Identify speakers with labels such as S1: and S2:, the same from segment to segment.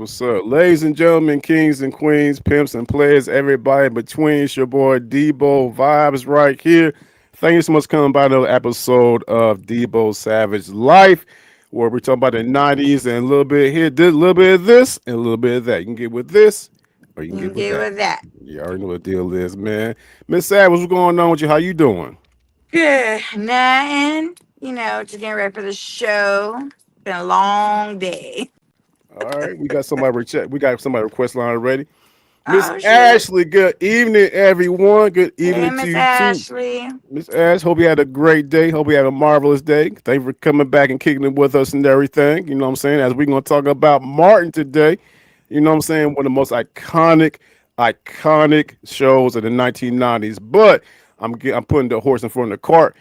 S1: what's up? Ladies and gentlemen, kings and queens, pimps and players, everybody in between. It's your boy Debo Vibes right here. Thank you so much for coming by another episode of Debo Savage Life, where we're talking about the 90s and a little bit here, a little bit of this, and a little bit of that. You can get with this, or you can
S2: You
S1: get
S2: can
S1: with
S2: get
S1: that.
S2: with that.
S1: You already know what the deal is, man. Miss Savage, what's going on with you? How you doing?
S2: Good. Nothing. Just getting ready for the show. Been a long day.
S1: All right, we got somebody check. We got somebody request line already. Miss
S2: Oh, shoot.
S1: Ashley, good evening, everyone. Good
S2: Hey,
S1: evening to
S2: Miss
S1: you too.
S2: Ashley.
S1: Miss Ash, hope you had a great day. Hope you had a marvelous day. Thank you for coming back and kicking it with us and everything. You know what I'm saying? As we're going to talk about Martin today. You know what I'm saying? One of the most iconic shows of the 1990s. But I'm putting the horse in front of the cart,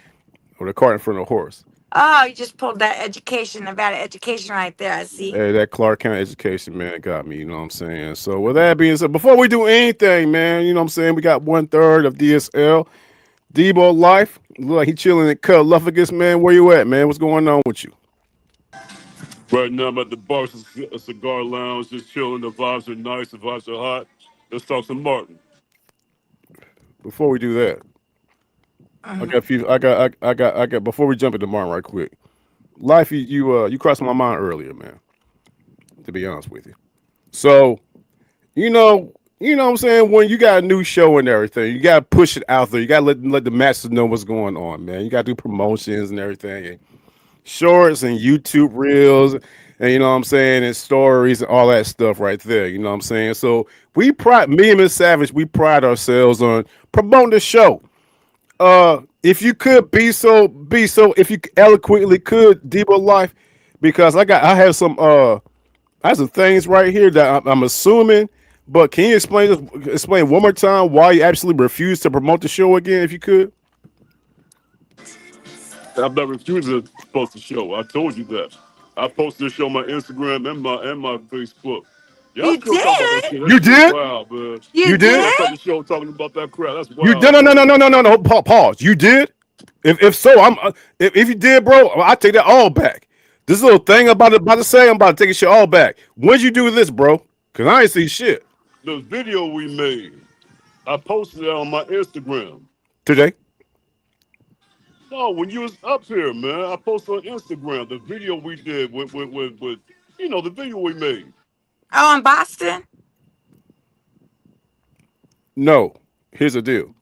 S1: or the cart in front of the horse.
S2: Oh, you just pulled that education, Nevada education right there. I see.
S1: Hey, that Clark County education, man, got me. You know what I'm saying? So with that being said, before we do anything, man, you know what I'm saying? We got 1/3 of DSL. Debo Life, look like he chilling at Cut Luffagus, man. Where you at, man? What's going on with you?
S3: Right now, I'm at the bar, cigar lounge, just chilling. The vibes are nice, the vibes are hot. Let's talk some Martin.
S1: Before we do that, I got a few. I got. Before we jump into Martin, right quick, Life, you crossed my mind earlier, man. To be honest with you, so you know what I'm saying. When you got a new show and everything, you gotta push it out there. You gotta let the masses know what's going on, man. You gotta do promotions and everything, and shorts and YouTube reels, and you know what I'm saying, and stories and all that stuff right there. You know what I'm saying. So me and Miss Savage, we pride ourselves on promoting the show. If you could if you eloquently could, Debo Life, because I have some things right here that I'm assuming. But can you explain one more time why you absolutely refuse to promote the show again, if you could?
S3: I'm not refusing to post the show. I told you that. I posted the show on my Instagram and my Facebook. Y'all
S2: You
S3: still talking about that
S2: did?
S3: shit. That
S1: You
S3: shit
S1: did?
S3: wild, man.
S2: You
S1: You
S3: You
S1: did?
S3: still
S2: did?
S3: start the show talking about that crap. That's
S1: You did?
S3: wild,
S1: No, no, no,
S3: man.
S1: no, no, no, no. Pause. You did? If so, if you did, bro, I take that all back. This little thing about to say, I'm about to take shit all back. When'd you do this, bro? Cause I ain't see shit
S3: The video we made, I posted it on my Instagram.
S1: today.
S3: No, when you was up here, man, I posted on Instagram the video we did with the video we made.
S2: Oh, in Boston?
S1: No. Here's the deal.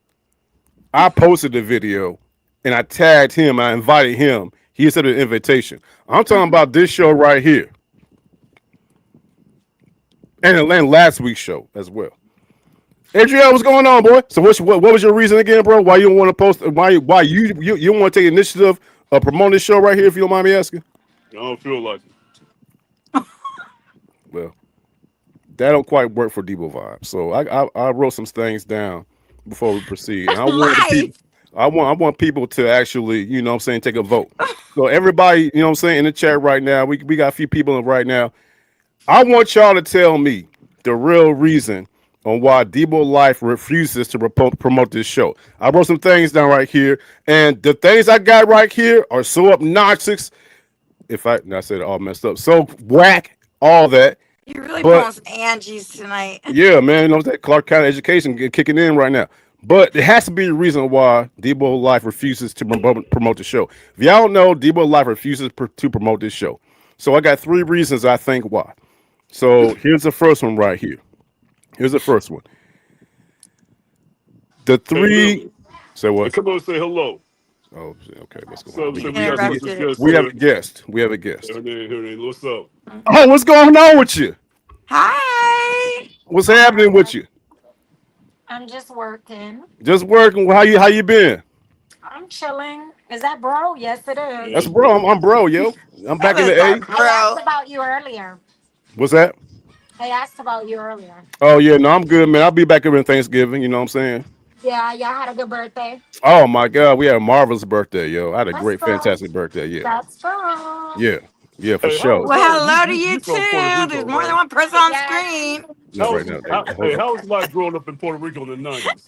S1: I posted the video and I tagged him. I invited him. He accepted the invitation. I'm talking
S2: Mhm.
S1: about this show right here, and last week's show as well. Adriel, what's going on, boy? So what was your reason again, bro? Why you don't want to post? Why you don't want to take initiative of promoting this show right here? If you don't mind me asking.
S3: I don't feel like it.
S1: Well, that don't quite work for Debo Vibe. So I wrote some things down before we proceed. And I want the people.
S2: Life.
S1: I want people to actually, you know what I'm saying, take a vote. So everybody, you know what I'm saying, in the chat right now, we got a few people right now. I want y'all to tell me the real reason on why Debo Life refuses to promote this show. I wrote some things down right here, and the things I got right here are so obnoxious. I said it all messed up, so whack, all that.
S2: You really
S1: But
S2: pulling some Angie's tonight.
S1: yeah, man, you know that Clark County education kicking in right now. But there has to be a reason why Debo Life refuses to promote the show. If y'all don't know, Debo Life refuses to promote this show. So I got 3 reasons I think why. So here's the first one right here. Here's the first one. The
S3: Hey,
S1: three.
S3: Lily,
S1: Say
S3: hey,
S1: what?
S3: come on and say hello.
S1: Oh, okay. What's going on?
S3: So,
S1: We
S3: so
S1: got,
S3: we got some
S1: we,
S3: special
S2: Interrupted.
S3: guests
S1: we have a
S3: here.
S1: guest. We have a guest.
S3: Here they. What's up?
S1: Oh, what's going on with you?
S2: Hi.
S1: What's happening
S4: Hi,
S1: with you?
S4: I'm just working.
S1: Just working. How you been?
S4: I'm chilling. Is that bro? Yes, it
S3: Yeah,
S4: is.
S1: That's
S3: that's
S1: bro.
S3: bro.
S1: I'm bro, yo. I'm
S2: That
S1: back in
S2: was
S1: the A.
S2: that,
S4: I asked
S2: bro.
S4: about you earlier.
S1: What's that?
S4: I asked about you earlier.
S1: Oh yeah, no, I'm good, man. I'll be back here in Thanksgiving. You know what I'm saying?
S4: Yeah, y'all had a good birthday.
S1: Oh my God, we had a marvelous birthday, yo. I had a
S4: Let's
S1: great,
S4: go.
S1: fantastic birthday. Yeah,
S4: Let's go.
S1: yeah, yeah, for
S3: Hey, how
S1: sure.
S3: was
S2: Well,
S3: you
S2: hello to
S3: you
S2: you
S3: you from Puerto
S2: too. There's
S3: Rico,
S2: more than
S3: right?
S2: one person on
S4: Yes.
S2: screen.
S1: Not right now.
S3: Hey,
S1: Hold on.
S3: how was life growing up in Puerto Rico in the '90s?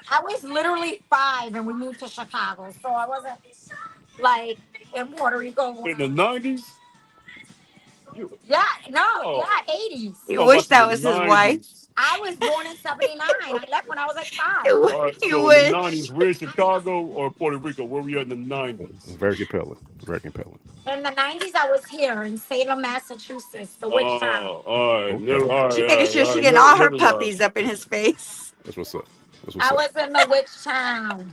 S4: I was literally 5 and we moved to Chicago. So I wasn't like in Puerto Rico.
S3: In the '90s,
S4: Yeah, no,
S3: Oh.
S4: yeah, 80s.
S2: You
S3: Talking
S2: wish
S3: about
S2: that
S3: the
S2: was his wife.
S3: 90s.
S4: I was born in 79. I left when I was like 5.
S2: You,
S3: All right,
S2: you
S3: so in the
S2: wish.
S3: 90s, we're in Chicago or Puerto Rico? Where we at in the 90s?
S1: Very compelling. Very compelling.
S4: In the 90s, I was here in Salem, Massachusetts, the witch town.
S3: All right,
S1: Okay.
S3: never, all right,
S2: She
S3: all
S2: making
S3: right,
S2: sure
S3: all
S2: she
S3: right.
S2: getting all her
S3: Never mind.
S2: puppies up in his face.
S1: That's what's up. That's what's
S4: I
S1: up.
S4: was in the witch town.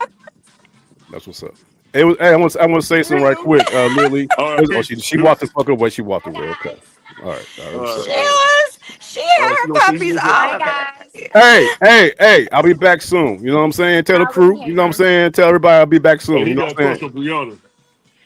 S1: That's what's up. Hey, I want to say something right quick, Lily.
S3: All right,
S1: Oh,
S3: peace.
S1: she walked the fuck away. She walked
S4: Hi,
S1: away. Okay.
S4: guys.
S1: All right.
S3: All
S1: What's
S3: right,
S1: up?
S2: She had her
S3: so
S2: puppies
S3: you
S2: all
S3: just-
S2: up in
S4: Hi,
S2: her
S4: guys.
S2: face.
S1: Hey, I'll be back soon. You know what I'm saying? Tell the
S4: I'll be
S1: crew. You know what I'm
S4: here.
S1: saying? Tell everybody I'll be back
S3: Hey,
S1: soon.
S3: he
S1: You know
S3: got
S1: what I'm
S3: crush
S1: saying?
S3: on Brianna.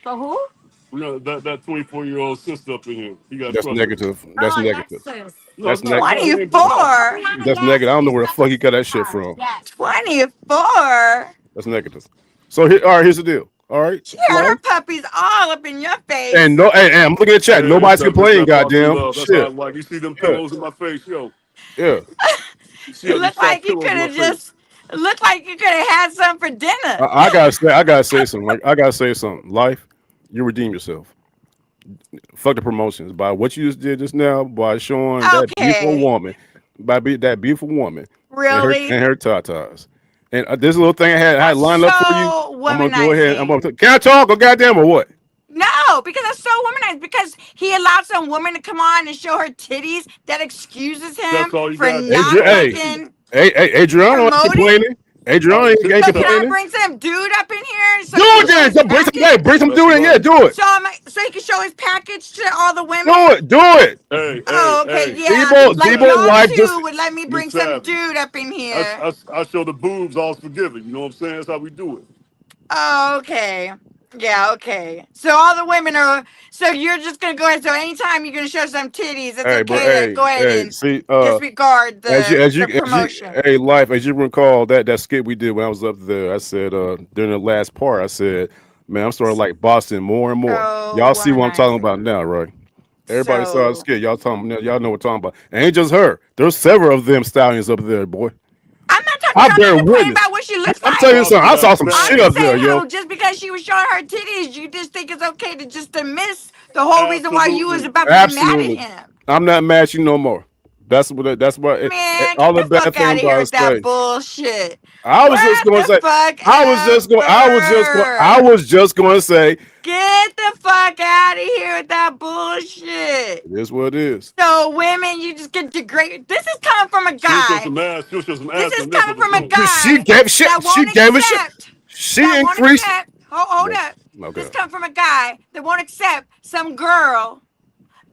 S4: For who?
S3: Brianna, that 24-year-old sister up in here. He got
S1: That's
S3: crush on.
S1: negative. That's
S4: Oh,
S1: negative.
S4: Lexus.
S3: No,
S1: That's
S3: no,
S1: negative.
S3: no, it ain't
S2: 24.
S3: Brianna.
S1: That's negative. I don't know where the fuck he got that shit from.
S4: Yes.
S2: 24.
S1: That's negative. So all right, here's the deal. All right.
S2: She had her
S1: Life.
S2: puppies all up in your face.
S1: And no, hey, I'm looking at the chat.
S3: Hey,
S1: Nobody's
S3: that's
S1: complaining.
S3: that bossy
S1: Goddamn
S3: love. That's how I
S1: shit.
S3: like. You see them
S1: Yeah.
S3: pillows in my face, yo.
S1: Yeah.
S3: See
S2: It
S3: how these
S2: looked
S3: soft
S2: like you
S3: pillows
S2: could
S3: in my
S2: have
S3: face.
S2: just. It looked like you could have had some for dinner.
S1: I gotta say something. Like I gotta say something. Life, you redeem yourself. Fuck the promotions by what you just did just now by showing that beautiful
S2: Okay.
S1: woman, that beautiful woman
S2: Really?
S1: and her tatas. And this little thing I had
S2: That's
S1: lined up for you.
S2: so
S1: I'm gonna go ahead.
S2: womanizing.
S1: Can I talk or goddamn or what?
S2: No, because that's so womanized. Because he allowed some woman to come on and show her titties. That excuses him
S3: That's all you
S2: for
S3: got.
S2: not
S1: Hey,
S2: fucking
S1: hey, Adriano ain't
S2: promoting.
S1: complaining. Adriano
S3: All right,
S1: ain't
S2: So can I
S1: complaining.
S2: bring some dude up in here so
S1: Do
S2: he
S1: it
S2: can show
S1: then.
S2: his
S1: Bring some,
S2: package?
S1: bring some
S3: That's
S1: dude in. Yeah,
S3: right.
S1: do it.
S2: So he can show his package to all the women?
S1: Do it. Do it.
S3: Hey,
S2: Oh, okay,
S3: hey.
S2: yeah. Like
S1: Debo
S2: y'all
S1: life just
S2: two would let me bring
S3: Miss
S2: some
S3: Savage.
S2: dude up in here.
S3: I show the boobs, all's forgiven. You know what I'm saying? That's how we do it.
S2: Oh, okay. Yeah, okay. So all the women are. So you're just gonna go ahead. So anytime you're gonna show some titties, it's
S1: hey, bro.
S2: okay to go ahead
S1: Hey.
S2: and
S1: See,
S2: disregard the promotion.
S1: hey, life. As you recall that skit we did when I was up there, I said during the last part, I said, man, I'm starting to like Boston more and more.
S2: So
S1: Y'all see what I'm talking
S2: womanizing.
S1: about now, right? Everybody saw the
S2: So
S1: skit. Y'all know what I'm talking about. And ain't just her. There's several of them stallions up there, boy.
S2: I'm not talking.
S1: I
S2: I'm not
S1: bear
S2: complaining
S1: witness.
S2: about what she looks
S1: I'm
S2: like.
S1: telling you something. I saw some
S3: I'm
S1: shit
S2: I'm
S1: up
S2: just
S1: there,
S2: saying,
S1: yo.
S2: just because she was showing her titties, you just think it's okay to just dismiss the whole reason why you was
S3: Absolutely.
S2: about to be mad at
S1: Absolutely.
S2: him.
S1: I'm not mad at you no more. That's what
S2: Man,
S1: all
S2: get
S1: the
S2: the
S1: bad
S2: fuck out
S1: things
S2: of here
S1: I
S2: with that
S1: say.
S2: bullshit.
S1: I was just
S2: What
S1: gonna
S2: the
S1: say
S2: fuck
S1: I was just gonna say
S2: Get the fuck out of here with that bullshit.
S1: it is what it is.
S2: So women, you just get degraded. This is coming from a
S3: She'll show
S2: guy.
S3: some ass. She'll show some
S2: This
S3: ass
S2: is
S3: on this
S2: coming
S3: one.
S2: from a
S1: She
S2: guy
S1: gave shit.
S2: that
S1: She
S2: won't
S1: gave a shit.
S2: accept.
S1: She
S2: That won't
S1: increased.
S2: accept. Hold up.
S1: Okay.
S2: This comes from a guy that won't accept some girl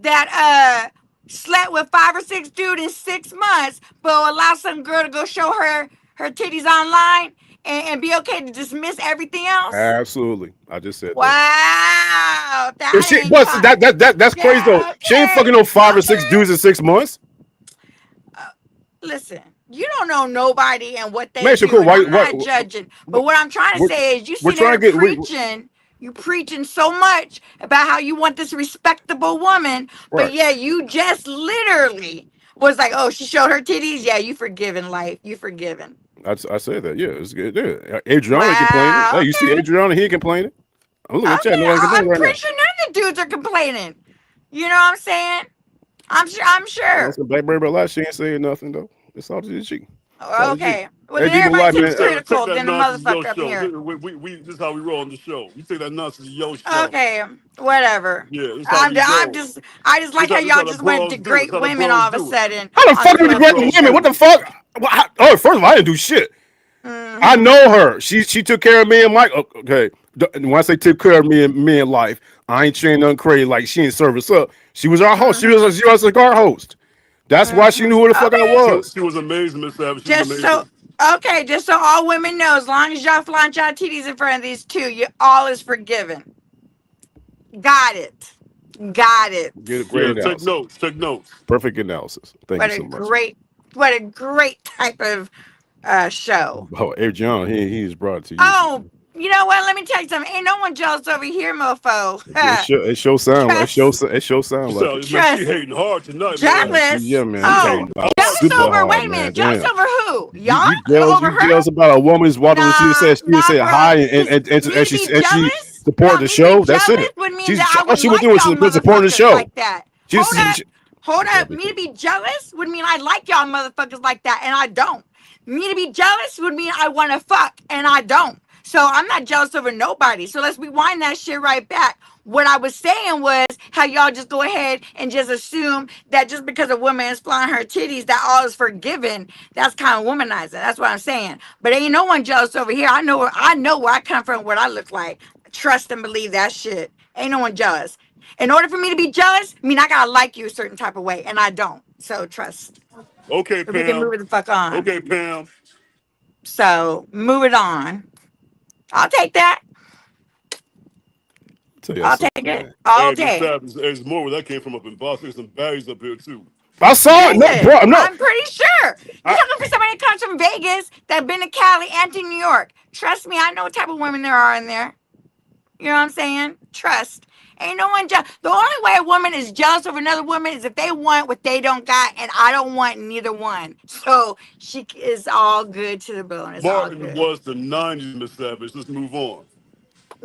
S2: that slept with 5 or 6 dudes in 6 months, but will allow some girl to go show her titties online and be okay to dismiss everything else.
S1: Absolutely. I just said that.
S2: Wow,
S1: If
S2: that
S1: she,
S2: ain't
S1: but
S2: fun.
S1: that's crazy though.
S2: Yeah,
S1: She ain't
S2: okay,
S1: fucking no 5 or 6
S2: okay.
S1: dudes in 6 months.
S2: Listen, you don't know nobody and what they
S1: Man, so
S2: do.
S1: cool.
S2: And I'm not judging, but what I'm trying to
S1: we're-
S2: say is, you
S1: we're
S2: sit
S1: trying
S2: there
S1: to get-
S2: preaching. You preaching so much about how you want this respectable woman, but
S1: Right.
S2: yeah, you just literally was like, oh, she showed her titties. Yeah, you forgiven, life. You forgiven.
S1: I said that. Yeah, it's good. Yeah. Adriana ain't complaining.
S2: Wow.
S1: Hey, you see
S2: Okay.
S1: Adriana? He ain't complaining. I'm looking at chat.
S2: Okay.
S1: Nobody
S2: I'm
S1: complaining right
S2: pretty
S1: now.
S2: sure none of the dudes are complaining. You know what I'm saying? I'm sure.
S1: Some Blackberry but last she ain't saying nothing though. It's all to the G.
S2: Okay. Well,
S1: Hey,
S2: then
S1: Debo
S2: everybody's
S1: Live, man.
S2: hypocritical
S3: Take that
S2: than the
S3: nonsense to your
S2: motherfucker up
S3: show.
S2: here.
S3: This is how we roll on the show. You take that nonsense to your show.
S2: Okay, whatever.
S3: Yeah, this is how we
S2: I
S3: roll.
S2: just like how
S3: This
S2: y'all
S3: how the
S2: just went
S3: bros
S2: to
S3: do it.
S2: great
S3: This how the
S2: women
S3: bros
S2: all of a
S3: do it.
S2: sudden.
S1: How the
S2: on
S1: fuck
S2: this
S1: are we great
S2: motherfucker.
S1: women? What the fuck? Oh, first of all, I didn't do shit. I know her. She took care of me and Mike. Okay, when I say took care of me and life, I ain't saying nothing crazy. Like she ain't serve us up. She was our host. She was a guard host. That's why she knew who the fuck I was.
S3: She was amazing, Miss Savage. She was
S2: Just
S3: amazing.
S2: just so all women know, as long as y'all flaunt y'all titties in front of these two, you all is forgiven. Got it.
S1: Get a great
S3: Yeah,
S1: analysis.
S3: take notes.
S1: Perfect analysis. Thank
S2: What
S1: you
S2: a
S1: so much.
S2: what a great type of show.
S1: Oh, Air John, he's brought it to you.
S2: Oh, you know what? Let me tell you something. Ain't no one jealous over here, mofo.
S1: It show sound like
S3: So,
S1: it.
S3: man, she hating hard tonight, man.
S2: Jealous?
S1: Yeah, man.
S2: Oh, jealous
S1: Super
S2: over.
S1: hard,
S2: Wait a
S1: man.
S2: minute. Jealous
S1: Damn.
S2: over who? Y'all
S1: You
S2: over her?
S1: jealous about a woman's walking? She said
S2: Nah,
S1: hi
S2: bro.
S1: and she
S2: jealous?
S1: supported the
S2: Me
S1: show.
S2: be
S1: That's
S2: jealous
S1: it.
S2: would mean
S1: She's
S2: that I
S1: all
S2: would
S1: she was
S2: like
S1: doing was
S2: y'all
S1: supporting the
S2: motherfuckers
S1: show.
S2: like that.
S1: Just,
S2: Hold
S1: yeah,
S2: up. Me to be jealous would mean I like y'all motherfuckers like that, and I don't. Me to be jealous would mean I want to fuck, and I don't. So I'm not jealous over nobody. So let's rewind that shit right back. What I was saying was how y'all just go ahead and just assume that just because a woman is flying her titties, that all is forgiven. That's kind of womanizing. That's what I'm saying. But ain't no one jealous over here. I know where I come from, what I look like. Trust and believe that shit. Ain't no one jealous. In order for me to be jealous, I mean I gotta like you a certain type of way, and I don't. So trust.
S3: Okay,
S2: If we can move
S3: Pam.
S2: it the fuck on.
S3: Okay, Pam.
S2: So move it on. I'll take that.
S1: tell you
S2: I'll
S1: something,
S2: take it
S1: man.
S2: all
S3: Hey, Miss
S2: day.
S3: Savage, there's more where that came from up in Boston. There's some baddies up here too.
S1: I saw it. No,
S2: Good.
S1: bro, no.
S2: I'm pretty sure. You're talking for somebody that comes from Vegas that been to Cali and to New York. Trust me, I know what type of women there are in there. You know what I'm saying? Trust. Ain't no one jealous. The only way a woman is jealous of another woman is if they want what they don't got, and I don't want neither one. So she is all good to the bone. It's all
S3: Martin
S2: good.
S3: was the 90s, Miss Savage. Let's move on.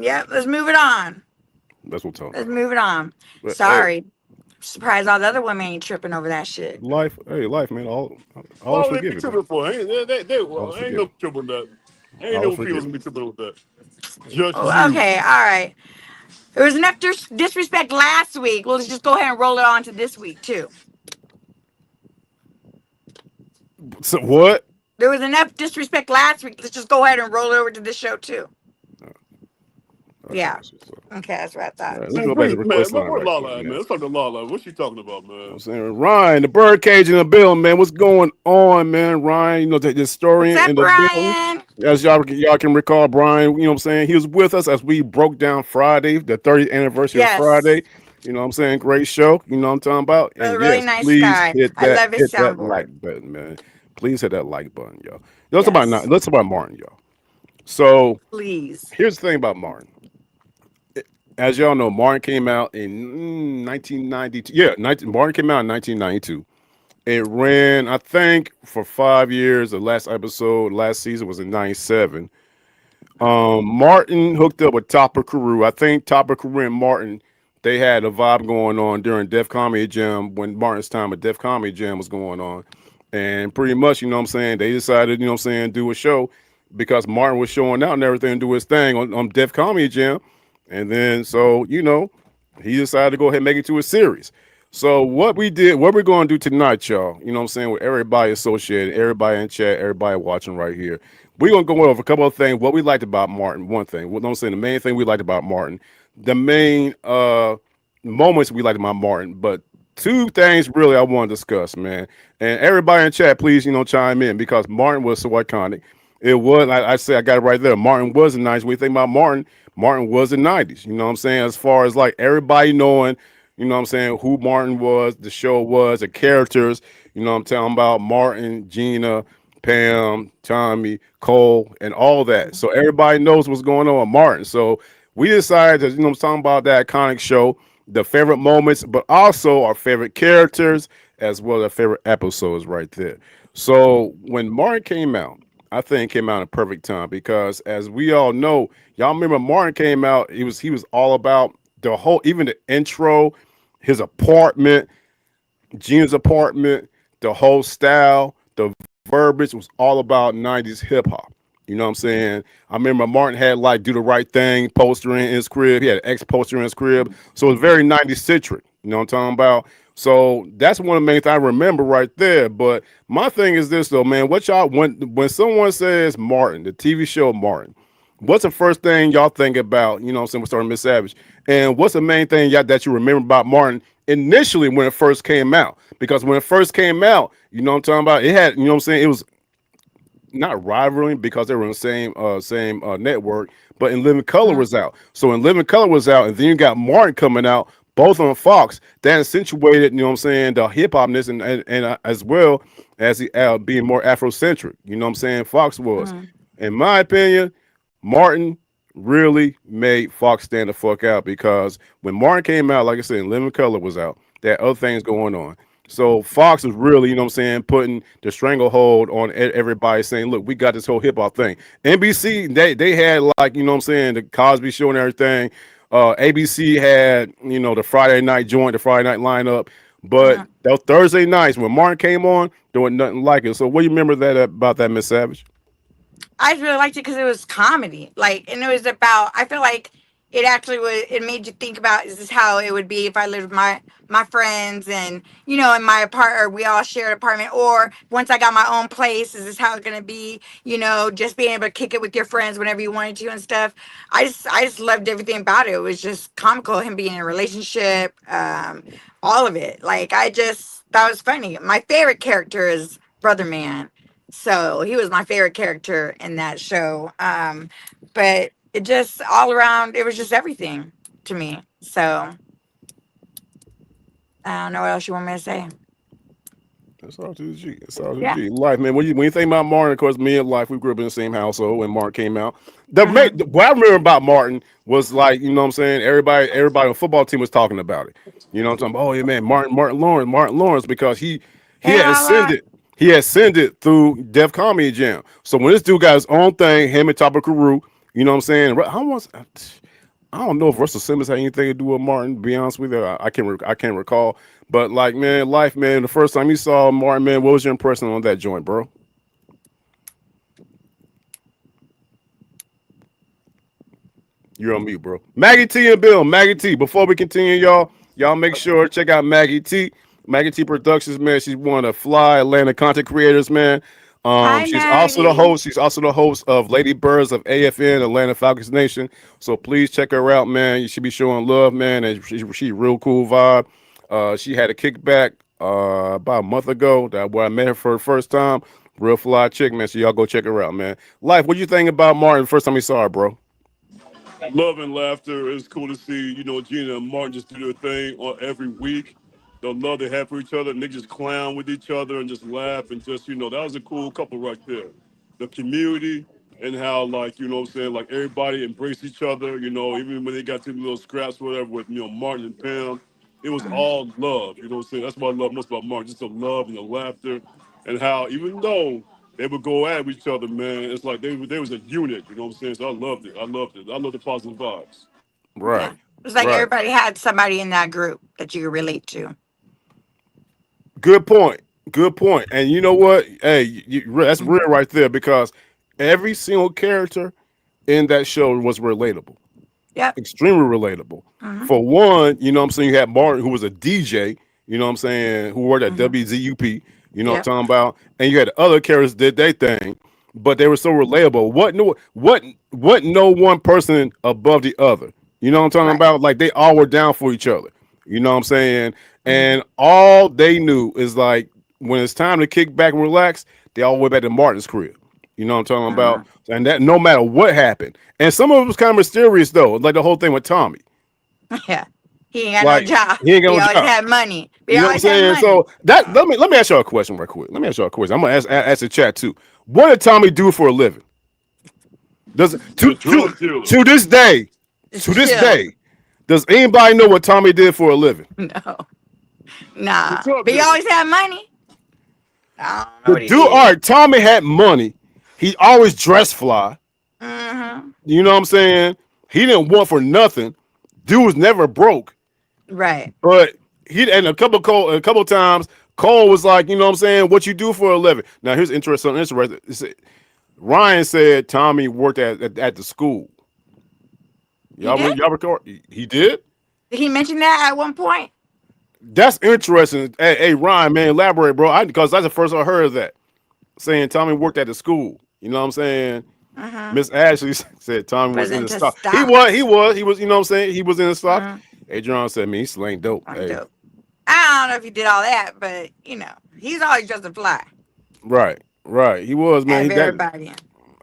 S2: Yep, let's move it on.
S1: That's what I'm talking
S2: Let's
S1: about.
S2: move it on.
S1: But hey,
S2: Sorry. Surprised all the other women ain't tripping over that shit.
S1: life, hey, life, man. All is
S3: Well, they be
S1: forgiven, man.
S3: tripping for it.
S1: All is
S3: Ain't no
S1: forgiven.
S3: tripping that. Ain't
S1: All is
S3: no feelings
S1: forgiven.
S3: be tripping with that. Just
S2: Oh,
S3: you.
S2: okay, all right. There was enough disrespect last week. Well, let's just go ahead and roll it on to this week, too.
S1: So what?
S2: There was enough disrespect last week. Let's just go ahead and roll it over to this show, too.
S1: Okay,
S2: Yeah.
S1: that's what's up.
S2: Okay, that's what I
S1: All
S2: thought.
S1: right, let's go back to the
S3: Man,
S1: request line
S3: where
S1: right quick,
S3: Lala at,
S1: man.
S3: man? Let's talk to Lala. What's she talking about, man?
S1: I'm saying Ryan, the birdcage in the building, man. What's going on, man? Ryan, you know, the
S2: What's
S1: historian
S2: up,
S1: in the building.
S2: Brian?
S1: As y'all can recall, Brian, you know what I'm saying? He was with us as we broke down Friday, the 30th anniversary of
S2: Yes.
S1: Friday. You know what I'm saying? Great show. You know what I'm talking about?
S2: A
S1: And
S2: really
S1: yes,
S2: nice
S1: please
S2: guy. I love his
S1: hit that like
S2: soundboard.
S1: button, man. Please hit that like button, y'all.
S2: Yes.
S1: Let's talk about Martin, y'all. So
S2: Please.
S1: here's the thing about Martin. As y'all know, Martin came out in 1992. Yeah, Martin came out in 1992. It ran, I think, for 5 years. The last episode, last season was in '97. Martin hooked up with Topper Carew. I think Topper Carew and Martin, they had a vibe going on during Def Comedy Jam when Martin's time at Def Comedy Jam was going on. And pretty much, you know what I'm saying, they decided, you know what I'm saying, do a show because Martin was showing out and everything, do his thing on Def Comedy Jam. And then, so, you know, he decided to go ahead and make it to a series. So what we're going to do tonight, y'all, you know what I'm saying, with everybody associated, everybody in chat, everybody watching right here, we're going to go over a couple of things, what we liked about Martin, one thing, what I'm saying, the main thing we liked about Martin, the main moments we liked about Martin, but two things really I want to discuss, man. And everybody in chat, please, you know, chime in because Martin was so iconic. It was, I say, I got it right there. Martin was the 90s. When you think about Martin, Martin was the 90s. You know what I'm saying? As far as like everybody knowing, you know what I'm saying, who Martin was, the show was, the characters, you know what I'm talking about, Martin, Gina, Pam, Tommy, Cole, and all that. So everybody knows what's going on with Martin. So we decided to, you know, I'm talking about that iconic show, the favorite moments, but also our favorite characters, as well as our favorite episodes right there. So when Martin came out, I think it came out in perfect time because as we all know, y'all remember Martin came out, he was all about the whole, even the intro, his apartment, Gina's apartment, the whole style, the verbiage was all about 90s hip hop. You know what I'm saying? I remember Martin had like Do the Right Thing poster in his crib. He had an X poster in his crib. So it was very 90s centric. You know what I'm talking about? So that's one of the main things I remember right there. But my thing is this though, man. What y'all when someone says Martin, the TV show Martin, what's the first thing y'all think about? You know what I'm saying? We're starting Miss Savage. And what's the main thing y'all that you remember about Martin initially when it first came out? Because when it first came out, you know what I'm talking about? It had, you know what I'm saying? It was not rivaling because they were in the same network, but in Living Color was out. So in Living Color was out, and then you got Martin coming out, both on Fox. That accentuated, you know what I'm saying, the hip hopness and as well as the being more Afrocentric. You know what I'm saying? Fox was,
S2: Mm.
S1: in my opinion, Martin really made Fox stand the fuck out because when Martin came out, like I said, Living Color was out. There are other things going on. So Fox is really, you know what I'm saying, putting the stranglehold on everybody saying, look, we got this whole hip hop thing. NBC, they had like, you know what I'm saying, the Cosby Show and everything. ABC had, the Friday night joint, the Friday night lineup. But
S2: Mhm.
S1: those Thursday nights when Martin came on, there was nothing like it. So what do you remember that about that, Miss Savage?
S2: I just really liked it because it was comedy. Like, and it was about. I feel like it actually was. It made you think about, is this how it would be if I lived with my friends, and in my apartment, or we all shared apartment, or once I got my own place, is this how it's gonna be? Just being able to kick it with your friends whenever you wanted to and stuff. I just loved everything about it. It was just comical. Him being in a relationship, all of it. Like, I just thought it was funny. My favorite character is Brother Man, so he was my favorite character in that show. But it just all around, it was just everything to me. So I don't know what else you want me to say.
S1: That's all to the G. That's all to the
S2: Yeah.
S1: G. Life, man. When you think about Martin, of course, me and Life, we grew up in the same household when Martin came out.
S2: Hmm.
S1: What I remember about Martin was like, what I'm saying, everybody on the football team was talking about it. You know what I'm talking about? Oh yeah, man, Martin Lawrence, because he
S2: And
S1: had
S2: all that.
S1: ascended. He had ascended through Def Comedy Jam. So when this dude got his own thing, him and Topper Carew, you know what I'm saying? I don't know if Russell Simmons had anything to do with Martin. To be honest with you, I can't recall. But like, man, Life, man, the first time you saw Martin, man, what was your impression on that joint, bro? You're on mute, bro. Maggie T and Bill, Maggie T. Before we continue, y'all make sure check out Maggie T. Maggie T Productions, man. She's one of the fly Atlanta content creators, man.
S2: Hi,
S1: She's also the
S2: Maggie.
S1: host. She's also the host of Lady Birds of AFN, Atlanta Falcons Nation. So please check her out, man. You should be showing love, man. And she real cool vibe. She had a kickback about a month ago that where I met her for the first time. Real fly chick, man. So y'all go check her out, man. Life, what you think about Martin the first time you saw her, bro?
S3: Love and laughter. It's cool to see, Gina and Martin just do their thing on every week. The love they have for each other, and they just clown with each other and just laugh and just, that was a cool couple right there. The community and how, like, what I'm saying, like everybody embraced each other, even when they got to the little scraps, whatever, with, Martin and Pam, it was
S2: Mhm.
S3: all love, what I'm saying? That's what I love most about Martin, just the love and the laughter, and how even though they would go at each other, man. It's like they was a unit, you know what I'm saying? So I loved it. I loved it. I love the positive vibes.
S2: Yeah.
S1: Right,
S2: It's like
S1: right.
S2: everybody had somebody in that group that you could relate to.
S1: Good point. Good point. And you know what? Hey, that's
S2: Mhm.
S1: real right there because every single character in that show was relatable,
S2: Yep.
S1: extremely relatable.
S2: Hmm.
S1: For one, what I'm saying, you had Martin, who was a DJ, what I'm saying, who worked at
S2: Hmm.
S1: WZUP, what I'm
S2: Yep.
S1: talking about, and you had other characters that did their thing, but they were so relatable. What no one person above the other. You know what I'm talking
S2: Right.
S1: about? Like they all were down for each other. You know what I'm saying?
S2: Hmm.
S1: And all they knew is like when it's time to kick back and relax, they all went back to Martin's crib. You know what I'm talking
S2: Hmm.
S1: about? And that no matter what happened. And some of it was kind of mysterious though, like the whole thing with Tommy.
S2: Yeah. He ain't got no
S1: Like
S2: job.
S1: he ain't got
S2: But he
S1: no
S2: always
S1: job.
S2: had money. But he
S1: You know what I'm
S2: always had
S1: saying?
S2: money.
S1: So that let me ask y'all a question right quick. Let me ask y'all a question. I'm gonna ask the chat too. What did Tommy do for a living? Does
S3: The drug dealer.
S1: to this day,
S2: Just
S1: to this
S2: chill.
S1: day, does anybody know what Tommy did for a living?
S2: No.
S3: The
S2: Nah.
S3: drug
S2: But he
S3: dealer.
S2: always had money. I don't know
S1: The
S2: what he
S1: dude, all
S2: did.
S1: right, Tommy had money. He always dressed fly.
S2: Hmm.
S1: You know what I'm saying? He didn't want for nothing. Dude was never broke.
S2: Right.
S1: But he and a couple times Cole was like, you know what I'm saying, what you do for a living. Now here's interesting. Ryan said Tommy worked at the school.
S2: He did?
S1: Y'all record? He did.
S2: Did he mention that at one point?
S1: That's interesting. Hey, Ryan, man, elaborate, bro. Because that's the first I heard of that, saying Tommy worked at the school. You know what I'm saying?
S2: Hmm.
S1: Miss Ashley said Tommy was
S2: Was
S1: in the
S2: into
S1: stock. He was. You know what I'm saying? He was in the stock.
S2: stocks.
S1: Adrian said, "Me, he slang dope."
S2: I'm
S1: Hey,
S2: dope. I don't know if he did all that, but he's always just a fly
S1: right. He was, man.
S2: out
S1: He
S2: of
S1: that
S2: everybody.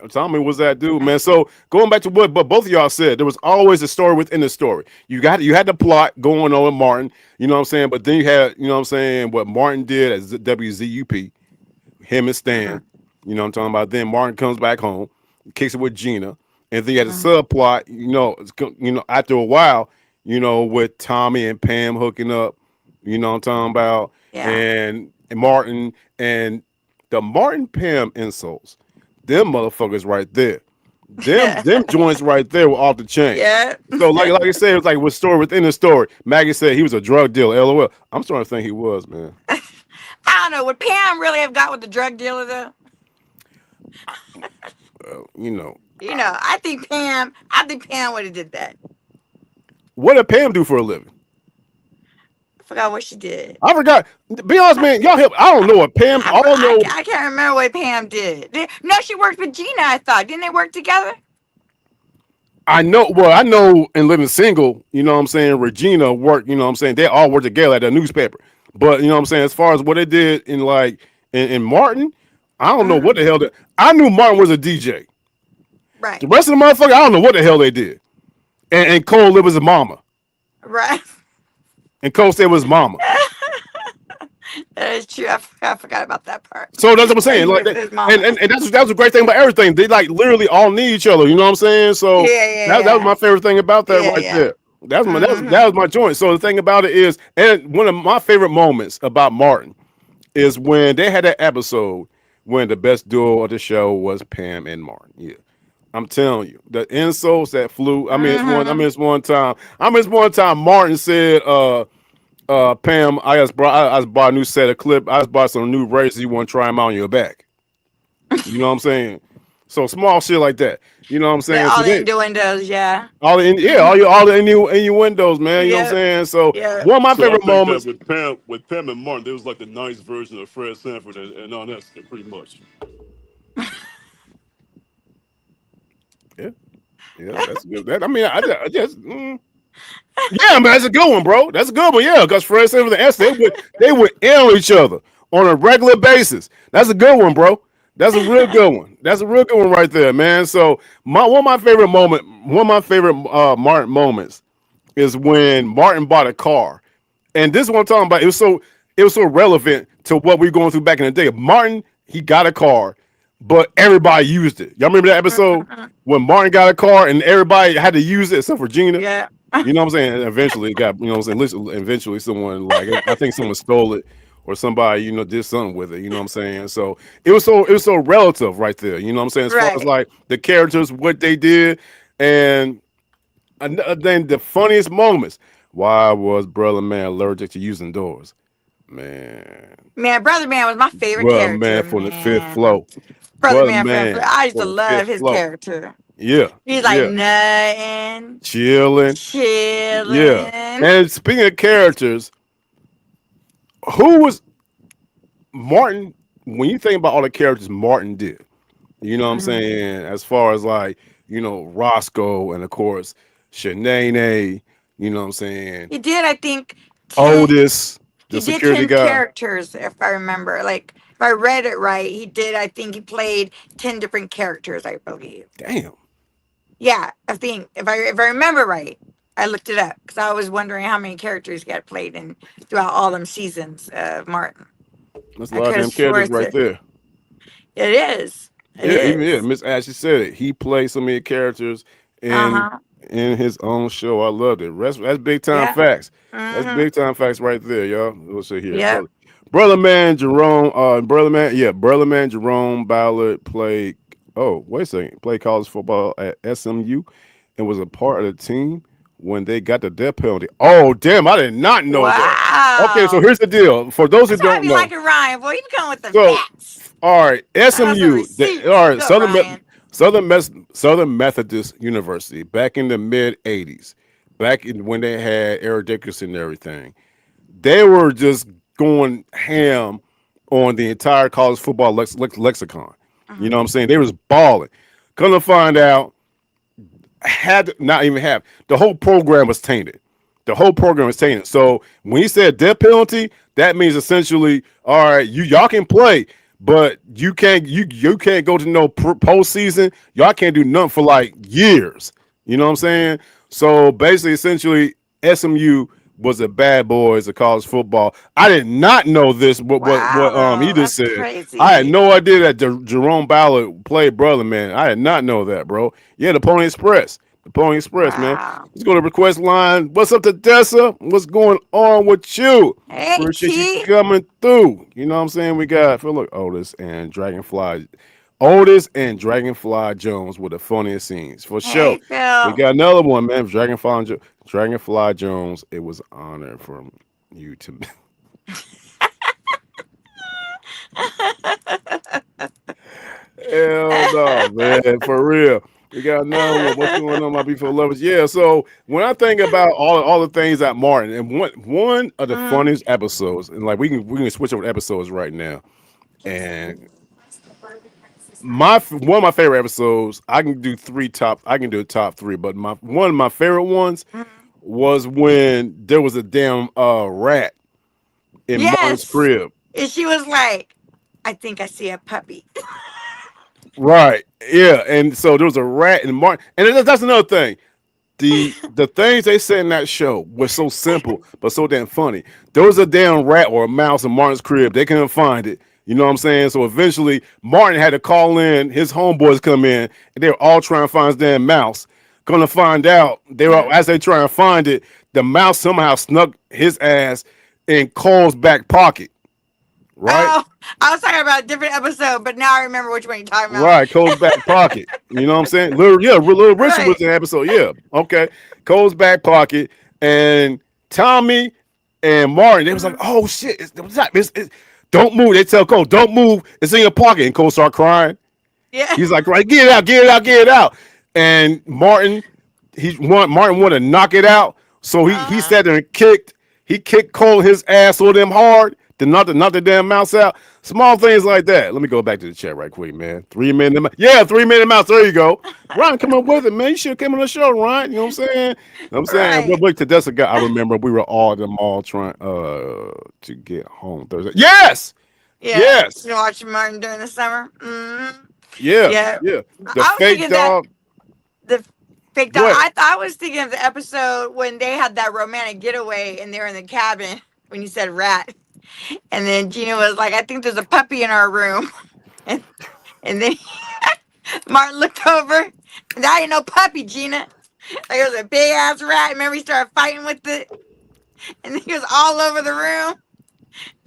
S1: Tommy was that dude, man. So going back to what but both of y'all said, there was always a story within the story. You had the plot going on with Martin, you know what I'm saying? But then you had, you know what I'm saying, what Martin did as WZUP, him and
S2: Hmm.
S1: Stan, you know what I'm talking about. Then Martin comes back home, kicks it with Gina, and then you had a
S2: Hmm.
S1: subplot, after a while, with Tommy and Pam hooking up, you know what I'm talking about,
S2: Yeah.
S1: and Martin and the Martin Pam insults, them motherfuckers right there. Them joints right there were off the chain.
S2: Yeah.
S1: So like I said, it was like with story within the story. Maggie said he was a drug dealer. LOL. I'm starting to think he was, man.
S2: I don't know. Would Pam really have got with the drug dealer though?
S1: You know.
S2: I think Pam would have did that.
S1: What did Pam do for a living?
S2: I forgot what she did.
S1: I forgot. Be honest, man. Y'all help. I don't know what Pam.
S2: I,
S1: All know.
S2: I can't remember what Pam did. No, she worked with Gina, I thought. Didn't they work together?
S1: I know. Well, I know in Living Single, you know what I'm saying, Regina worked, you know what I'm saying, they all worked together at the newspaper. But you know what I'm saying, as far as what they did in like in Martin, I don't know what the hell. I knew Martin was a DJ.
S2: Right.
S1: The rest of the motherfucker, I don't know what the hell they did. And Cole lived with his mama.
S2: Right.
S1: And Cole stayed with his mama.
S2: That is true. I forgot about that part.
S1: So that's what I'm saying.
S2: He
S1: Like,
S2: lived with his mama.
S1: and that's a great thing about everything. They like literally all need each other. You know what I'm saying? So that was my favorite thing about that there. That was my joint. So the thing about it is, and one of my favorite moments about Martin is when they had that episode when the best duo of the show was Pam and Martin. Yeah. I'm telling you, the insults that flew. It's one time Martin said, Pam, I just bought a new set of clip. I just bought some new razors. You want to try them out on your back? You know what I'm saying? So small shit like that. You know what I'm saying?
S2: All
S1: so
S2: the innuendos, yeah.
S1: All the innuendos, man. You know what I'm saying? So one of my favorite moments
S3: with Pam and Martin, it was like the nice version of Fred Sanford and all that stuff, pretty much.
S1: Yeah, that's good. I just. Yeah, man, that's a good one, bro. That's a good one. Yeah, because Fred Sanford and Esther, they would ill each other on a regular basis. That's a good one, bro. That's a real good one. That's a real good one right there, man. So one of my favorite Martin moments is when Martin bought a car, and this is what I'm talking about. It was so relevant to what we were going through back in the day. Martin, he got a car, but everybody used it. Y'all remember that episode when Martin got a car and everybody had to use it except for Gina?
S2: Yeah.
S1: You know what I'm saying? Eventually it got, you know what I'm saying? Eventually someone I think someone stole it or somebody, did something with it. You know what I'm saying? So it was so relative right there. You know what I'm saying? As far as like the characters, what they did, and then the funniest moments. Why was Brother Man allergic to using doors? Man,
S2: Brother Man was my favorite character.
S1: Man from the fifth floor.
S2: Brother Man, I used to love his character.
S1: Yeah.
S2: He's like nothing.
S1: Chilling.
S2: Yeah.
S1: And speaking of characters, who was Martin? When you think about all the characters Martin did, you know what I'm saying? As far as like, Roscoe and of course Shanae, you know what I'm saying?
S2: He did, I think,
S1: Otis, the security guy.
S2: Characters, if I remember. Like, if I read it right, he did, I think he played 10 different characters, I believe.
S1: Damn.
S2: Yeah, I think, if I remember right, I looked it up because I was wondering how many characters he had played throughout all them seasons of Martin.
S1: That's a lot of them characters right there.
S2: It is.
S1: Miss Ashley said it. He played so many characters in his own show. I loved it. That's big time facts. That's big time facts right there, y'all. We'll see here.
S2: Yeah.
S1: Brother Man Jerome Ballard played. Oh, wait a second. Played college football at SMU and was a part of the team when they got the death penalty. Oh, damn. I did not know that. Okay, so here's the deal. For those who don't know.
S2: Like a Ryan, boy, you come with the facts.
S1: All right, SMU. Southern Methodist University back in the mid 80s, when they had Eric Dickerson and everything. They were just going ham on the entire college football lexicon. You know what I'm saying? They was balling. Couldn't find out, the whole program was tainted. So when he said death penalty, that means essentially, all right, y'all can play, but you can't go to no postseason. Y'all can't do nothing for like years. You know what I'm saying? So basically, essentially, SMU was the bad boys of college football. I did not know this. What he just said. Crazy. I had no idea that Jerome Ballard played Brother Man. I did not know that, bro. Yeah, the Pony Express. Man. Let's go to the request line. What's up to Dessa? What's going on with you?
S2: Hey,
S1: appreciate you coming through. You know what I'm saying? We got Philip Otis and Dragonfly Otis and Dragonfly Jones were the funniest scenes for sure.
S2: Hey,
S1: We
S2: Phil.
S1: got another one, man. Dragonfly Jones. It was an honor from you to Hell no, man, for real. We got another one. What's going on, my beautiful lovers? Yeah, so when I think about all the things that Martin and one of the
S2: Mm,
S1: funniest episodes, and like we can switch over to episodes right now. And one of my favorite episodes, I can do a top three, but my one of my favorite ones
S2: mm.
S1: was when there was a damn rat in Martin's
S2: Yes.
S1: crib.
S2: And she was like, I think I see a puppy.
S1: Right. Yeah. And so there was a rat in Martin. And that's another thing. The things they said in that show were so simple but so damn funny. There was a damn rat or a mouse in Martin's crib. They couldn't find it. You know what I'm saying? So eventually Martin had to call in, his homeboys come in, and they were all trying to find his damn mouse. Gonna find out they were as they try to find it, the mouse somehow snuck his ass in Cole's back pocket. Right?
S2: Oh, I was talking about a different episode, but now I remember which one you're talking about.
S1: Right, Cole's back pocket. You know what I'm saying? Little Richard was
S2: Right.
S1: in the episode. Yeah, okay. Cole's back pocket, and Tommy and Martin. They was like,
S2: Mhm.
S1: "Oh shit! Don't move." They tell Cole, "Don't move. It's in your pocket." And Cole start crying.
S2: Yeah.
S1: He's like, "Right, get it out, get it out, get it out." And Martin wanted to knock it out, so he
S2: Uh-huh.
S1: sat there and kicked. He kicked Cole in his ass so damn hard to knock the damn mouse out. Small things like that. Let me go back to the chat right quick, man. 3 minute mouse. Yeah, 3 minute mouse. There you go. Ryan, come up with it, man. You should have come on the show, Ryan. You know what I'm saying?
S2: Right.
S1: What Tedessa got? I remember we were all at the mall trying to get home Thursday. Yes,
S2: Yeah.
S1: yes,
S2: You watch Martin during the summer. Hmm.
S1: yeah,
S2: Yeah.
S1: yeah. The
S2: I was
S1: fake
S2: thinking that
S1: dog.
S2: the fake dog.
S1: What?
S2: I was thinking of the episode when they had that romantic getaway and they were in the cabin when you said rat, and then Gina was like, "I think there's a puppy in our room," and and then Martin looked over, and that ain't no puppy, Gina. Like it was a big ass rat. Remember, he started fighting with it, and he was all over the room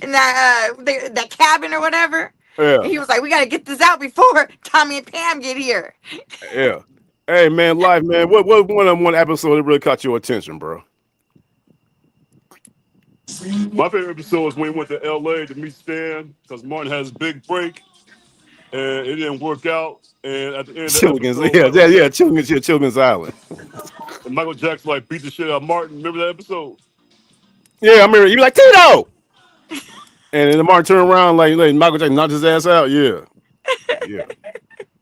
S2: in that cabin or whatever. And
S1: Yeah,
S2: he was like, "We got to get this out before Tommy and Pam get here."
S1: yeah. Hey, man, life, man. What one episode that really caught your attention, bro?
S3: My favorite episode is when he went to LA to meet Stan because Martin has a big break and it didn't work out. And at the end of the
S1: Chilligan's,
S3: episode,
S1: yeah. Chilligan's Island.
S3: Michael Jackson like beat the shit out of Martin. Remember that episode?
S1: Yeah, I remember you be like Tito, and then Martin turned around like Michael Jackson knocked his ass out. Yeah, yeah,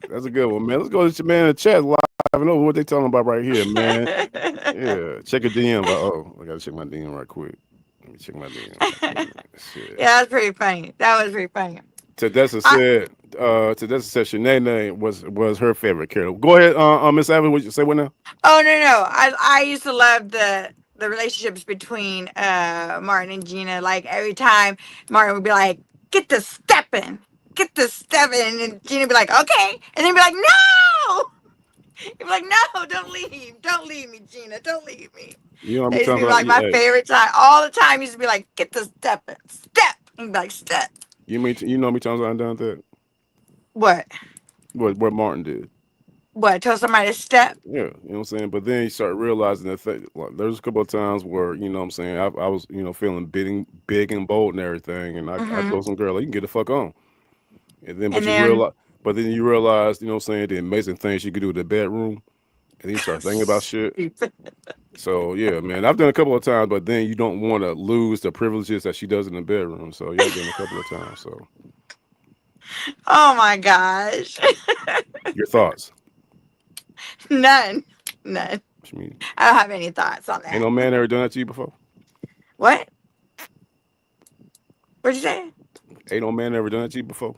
S1: that's a good one, man. Let's go to your man in the chat live and know what they talking about right here, man. Yeah, check your DMs. I gotta check my DM right quick. Let me check my DM right quick, man.
S2: Yeah,
S1: Shit.
S2: that's pretty funny. That was pretty funny. I,
S1: Tedessa said Shanae was her favorite character. Go ahead, Miss Evans. What you say? What now?
S2: oh no. I used to love the relationships between Martin and Gina. Like every time Martin would be like, "Get the stepping, get the stepping," and then Gina would be like, "Okay," and then be like, "No." He'd be like, "No, don't leave me, Gina, don't leave me."
S1: You know what I'm
S2: That used to
S1: talking
S2: be
S1: about?
S2: like my
S1: Hey,
S2: favorite time. All the time used to be like, "Get the stepping, step." He'd be like, "Step."
S1: you know me talking about done that.
S2: What?
S1: What Martin did.
S2: What? Tell somebody to step.
S1: Yeah, you know what I'm saying? But then you start realizing that like, there's a couple of times where, you know what I'm saying, I was, feeling big and bold and everything. And I
S2: Mm-hmm.
S1: told some girl, like, you can get the fuck on. And then,
S2: And then
S1: but then you realize, you know what I'm saying, the amazing things you could do in the bedroom. And then you start thinking about shit.
S2: stupid.
S1: So, yeah, man, I've done a couple of times, but then you don't want to lose the privileges that she does in the bedroom. So, yeah, I've done a couple of times. So,
S2: Oh my gosh.
S1: your thoughts?
S2: None. None.
S1: What you mean?
S2: I don't have any thoughts on
S1: Ain't
S2: that.
S1: no man ever done that to you before?
S2: What? What'd you say?
S1: Ain't no man ever done that to you before?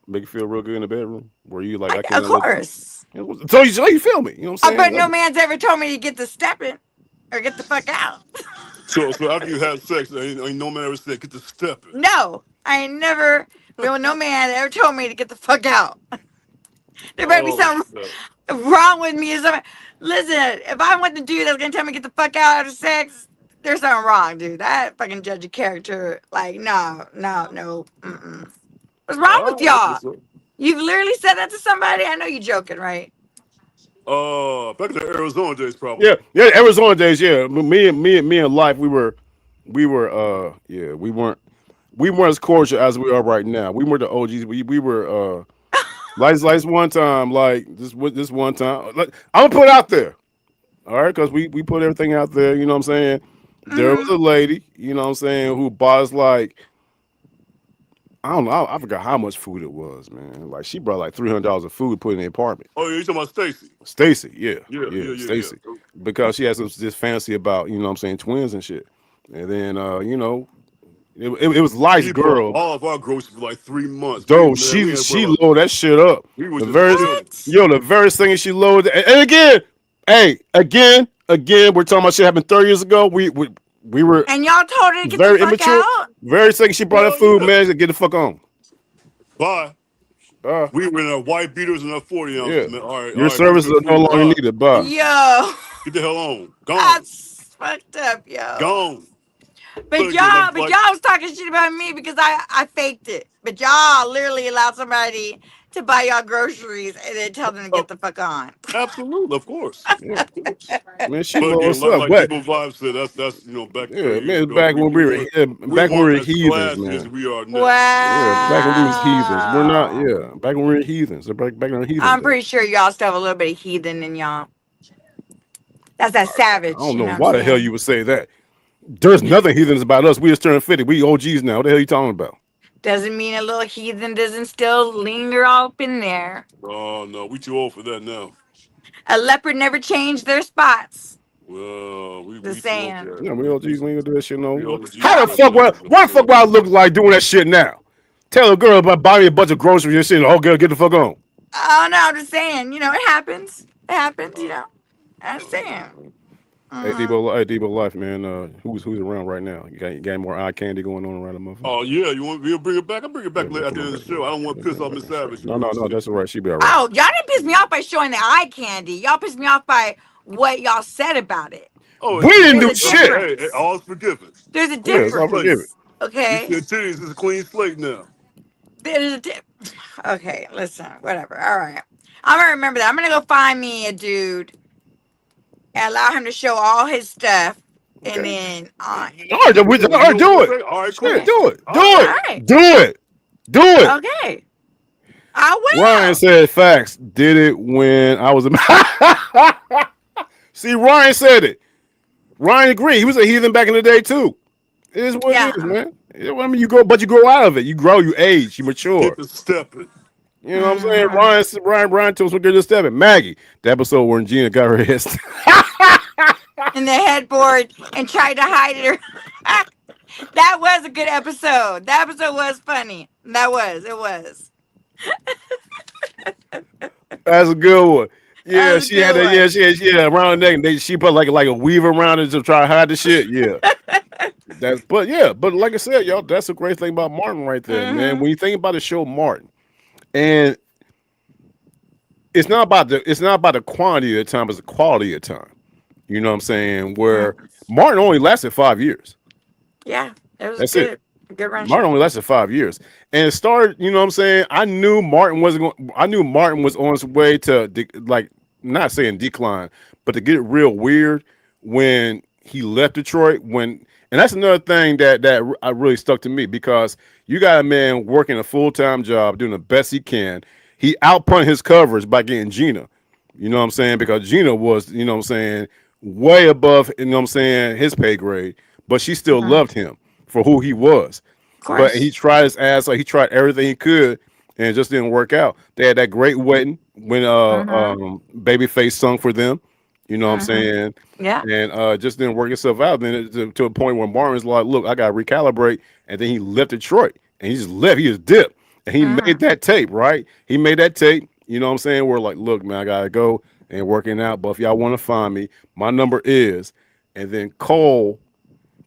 S1: Make you feel real good in the bedroom? Where you like, I
S2: Of
S1: can't let
S2: course.
S1: so you feel me? You know what I'm
S2: But
S1: saying?
S2: no man's ever told me to get the stepping or get the fuck out.
S3: So after you had sex, ain't no man ever said get to stepping.
S2: No. I ain't never been with no man that ever told me to get the fuck out. There better be
S3: Oh,
S2: something wrong with me or something. Listen, if I want the dude that's gonna tell me to get the fuck out after sex, there's something wrong, dude. That fucking judge of character. Like, no. Mm-mm. What's wrong with
S3: that's
S2: y'all?
S3: what's up.
S2: You've literally said that to somebody? I know you're joking, right?
S3: Back in the Arizona days, probably.
S1: Yeah, Arizona days. Yeah, me and Life, yeah, we weren't as cordial as we are right now. We were the OGs. We were like one time, like this one time. Like, I'm gonna put it out there, all right, because we put everything out there. You know what I'm saying? There was
S2: Mm-hmm.
S1: a lady, you know what I'm saying, who bought us like I don't know, I forgot how much food it was, man. Like she brought like $300 of food put in the apartment.
S3: Oh yeah, you talking about Stacy?
S1: Stacy, yeah,
S3: Yeah,
S1: yeah,
S3: yeah, yeah,
S1: Stacy,
S3: yeah.
S1: because she has this fantasy about you know what I'm saying twins and shit. And then you know it was Life's
S3: She bought
S1: girl.
S3: all of our groceries for like 3 months. We
S1: Though
S3: man, we had for
S1: she
S3: like
S1: loaded that shit up.
S3: we were
S1: The
S3: just
S1: very
S3: chilling.
S2: What?
S1: yo, the very thing she loaded, and again, hey, again, we're talking about shit happened 30 years ago. We were
S2: And y'all told her to get the
S1: very
S2: fuck
S1: immature.
S2: out?
S1: Very second she brought that
S3: Hell
S1: food,
S3: yeah.
S1: man, to get the fuck on.
S3: Bye.
S1: Uh,
S3: We were in our white beaters and our 40
S1: yeah,
S3: ounces, man.
S1: your
S3: All right, go get
S1: services
S3: the
S1: are no
S3: food.
S1: longer
S3: Bye.
S1: needed. Bye.
S2: Yo,
S3: Get the hell on. Gone.
S2: that's fucked up, yo.
S3: Gone.
S2: But
S3: But again,
S2: y'all, but y'all was talking shit about me because I faked it. But y'all literally allowed somebody to buy y'all groceries and then tell them to
S3: uh,
S2: get the fuck on.
S3: absolutely, of course.
S1: Yeah,
S3: Of course.
S1: man, she
S3: But
S1: loaded
S3: again,
S1: us up,
S3: like
S1: but
S3: Debo Vibes said, that's back
S1: yeah,
S3: 30 years
S1: man,
S3: ago.
S1: back when
S3: We
S1: back when we
S3: weren't
S1: were
S3: as
S1: heathens,
S3: classy as
S1: man.
S3: we are now.
S1: Yeah, back when we was heathens. We're not.
S2: Wow.
S1: Yeah, back when we were heathens. Back in our heathen
S2: I'm
S1: days.
S2: pretty sure y'all still have a little bit of heathen in y'all. That's that
S1: I
S2: savage,
S1: don't
S2: you
S1: know
S2: know what I'm
S1: why the hell you
S2: saying?
S1: would say that. There's nothing heathens about us. We just turned 50. We OGs now. What the hell you talking about?
S2: Doesn't mean a little heathen doesn't still linger up in there.
S3: Oh no, we too old for that now.
S2: A leopard never changed their spots.
S3: Well,
S2: The
S3: we too old for
S2: saying.
S3: that.
S1: Yeah, we OGs. We ain't gonna do that shit no
S3: We
S1: more.
S3: OGs,
S1: How
S3: we
S1: the
S3: not
S1: fuck?
S3: doing that no
S1: What the fuck
S3: more.
S1: would I look like doing that shit now? Tell a girl about buy me a bunch of groceries and shit. Oh, girl, get the fuck on.
S2: Oh no, I'm just saying, it happens. It happens. I'm saying. Mm-hmm.
S1: Hey, Debo Life, man. Who's around right now? You got any more eye candy going on around the motherfucker?
S3: Oh yeah, you want me to bring it back? I'll bring it
S1: Yeah,
S3: back
S1: man,
S3: later at
S1: come
S3: the
S1: on
S3: end of
S1: back,
S3: the show.
S1: man.
S3: I don't want
S1: Yeah,
S3: to piss
S1: bring
S3: off
S1: it
S3: Miss
S1: back on
S3: Savage
S1: straight.
S3: too
S1: No, no,
S3: much.
S1: no, that's all right. She'll be all right.
S2: Oh, y'all didn't piss me off by showing the eye candy. Y'all pissed me off by what y'all said about it.
S3: Oh,
S1: We didn't
S2: There's
S1: do
S2: a
S1: shit.
S3: hey,
S2: difference.
S3: all's forgiven.
S2: There's a
S1: Yeah, it's
S3: Clean
S1: all
S3: slate.
S1: forgiven.
S2: difference.
S3: You
S2: Okay.
S3: said titties is a clean slate now.
S2: There's a dip. Okay, listen, whatever. All right. I'm gonna remember that. I'm gonna go find me a dude and allow him to show all his stuff, and
S1: Okay.
S2: then
S1: All right,
S3: You
S1: all
S3: know
S1: right,
S3: what
S1: do
S3: we'll
S1: it.
S3: say? All right,
S1: Shit,
S2: okay,
S3: cool.
S1: do it. Do
S3: All right.
S1: it.
S2: all right,
S1: Do it. Do it.
S2: okay. I
S1: Ryan
S2: will.
S1: said facts. Did it when I was a See, Ryan said it. Ryan agreed. He was a heathen back in the day too. It is what it is,
S2: Yeah.
S1: man. I mean, you grow out of it. You grow, you age, you mature.
S3: Keep it stepping.
S1: You know what I'm saying?
S2: Hmm.
S1: Ryan told us we're good to step it. Maggie, the episode when Gina got her head.
S2: In the headboard and tried to hide it. That was a good episode. That episode was funny. That was. It was.
S1: That's a good one.
S2: That
S1: Yeah,
S2: was a
S1: she had
S2: good
S1: that. Yeah,
S2: one.
S1: around the neck. She put like a weave around it to try to hide the shit. Yeah, but like I said, y'all, that's a great thing about Martin right there, man.
S2: Hmm.
S1: When you think about the show Martin, and it's not about the quantity of time, it's the quality of time. You know what I'm saying? Where Martin only lasted 5 years.
S2: Yeah, it was
S1: That's it.
S2: good. Good run
S1: Martin
S2: show.
S1: only lasted 5 years, and it started. You know what I'm saying? I knew Martin wasn't going. I knew Martin was on his way to like not saying decline, but to get real weird when he left Detroit. And that's another thing that really stuck to me because you got a man working a full-time job, doing the best he can. He outpunched his coverage by getting Gina. You know what I'm saying? Because Gina was, you know what I'm saying, way above, you know what I'm saying, his pay grade, but she still
S2: Mhm.
S1: loved him for who he was.
S2: Of
S1: But he
S2: course.
S1: tried his ass like he tried everything he could and it just didn't work out. They had that great wedding when
S2: Hmm.
S1: Babyface sung for them, you know what I'm
S2: Hmm.
S1: saying?
S2: Yeah.
S1: And just didn't work itself out. Then to a point where Martin's like, look, I gotta recalibrate. And then he left Detroit and he just left, he just dipped. And he
S2: Hmm.
S1: made that tape, right? He made that tape, you know what I'm saying? We're like, look, man, I gotta go and working out. But if y'all want to find me, my number is, and then Cole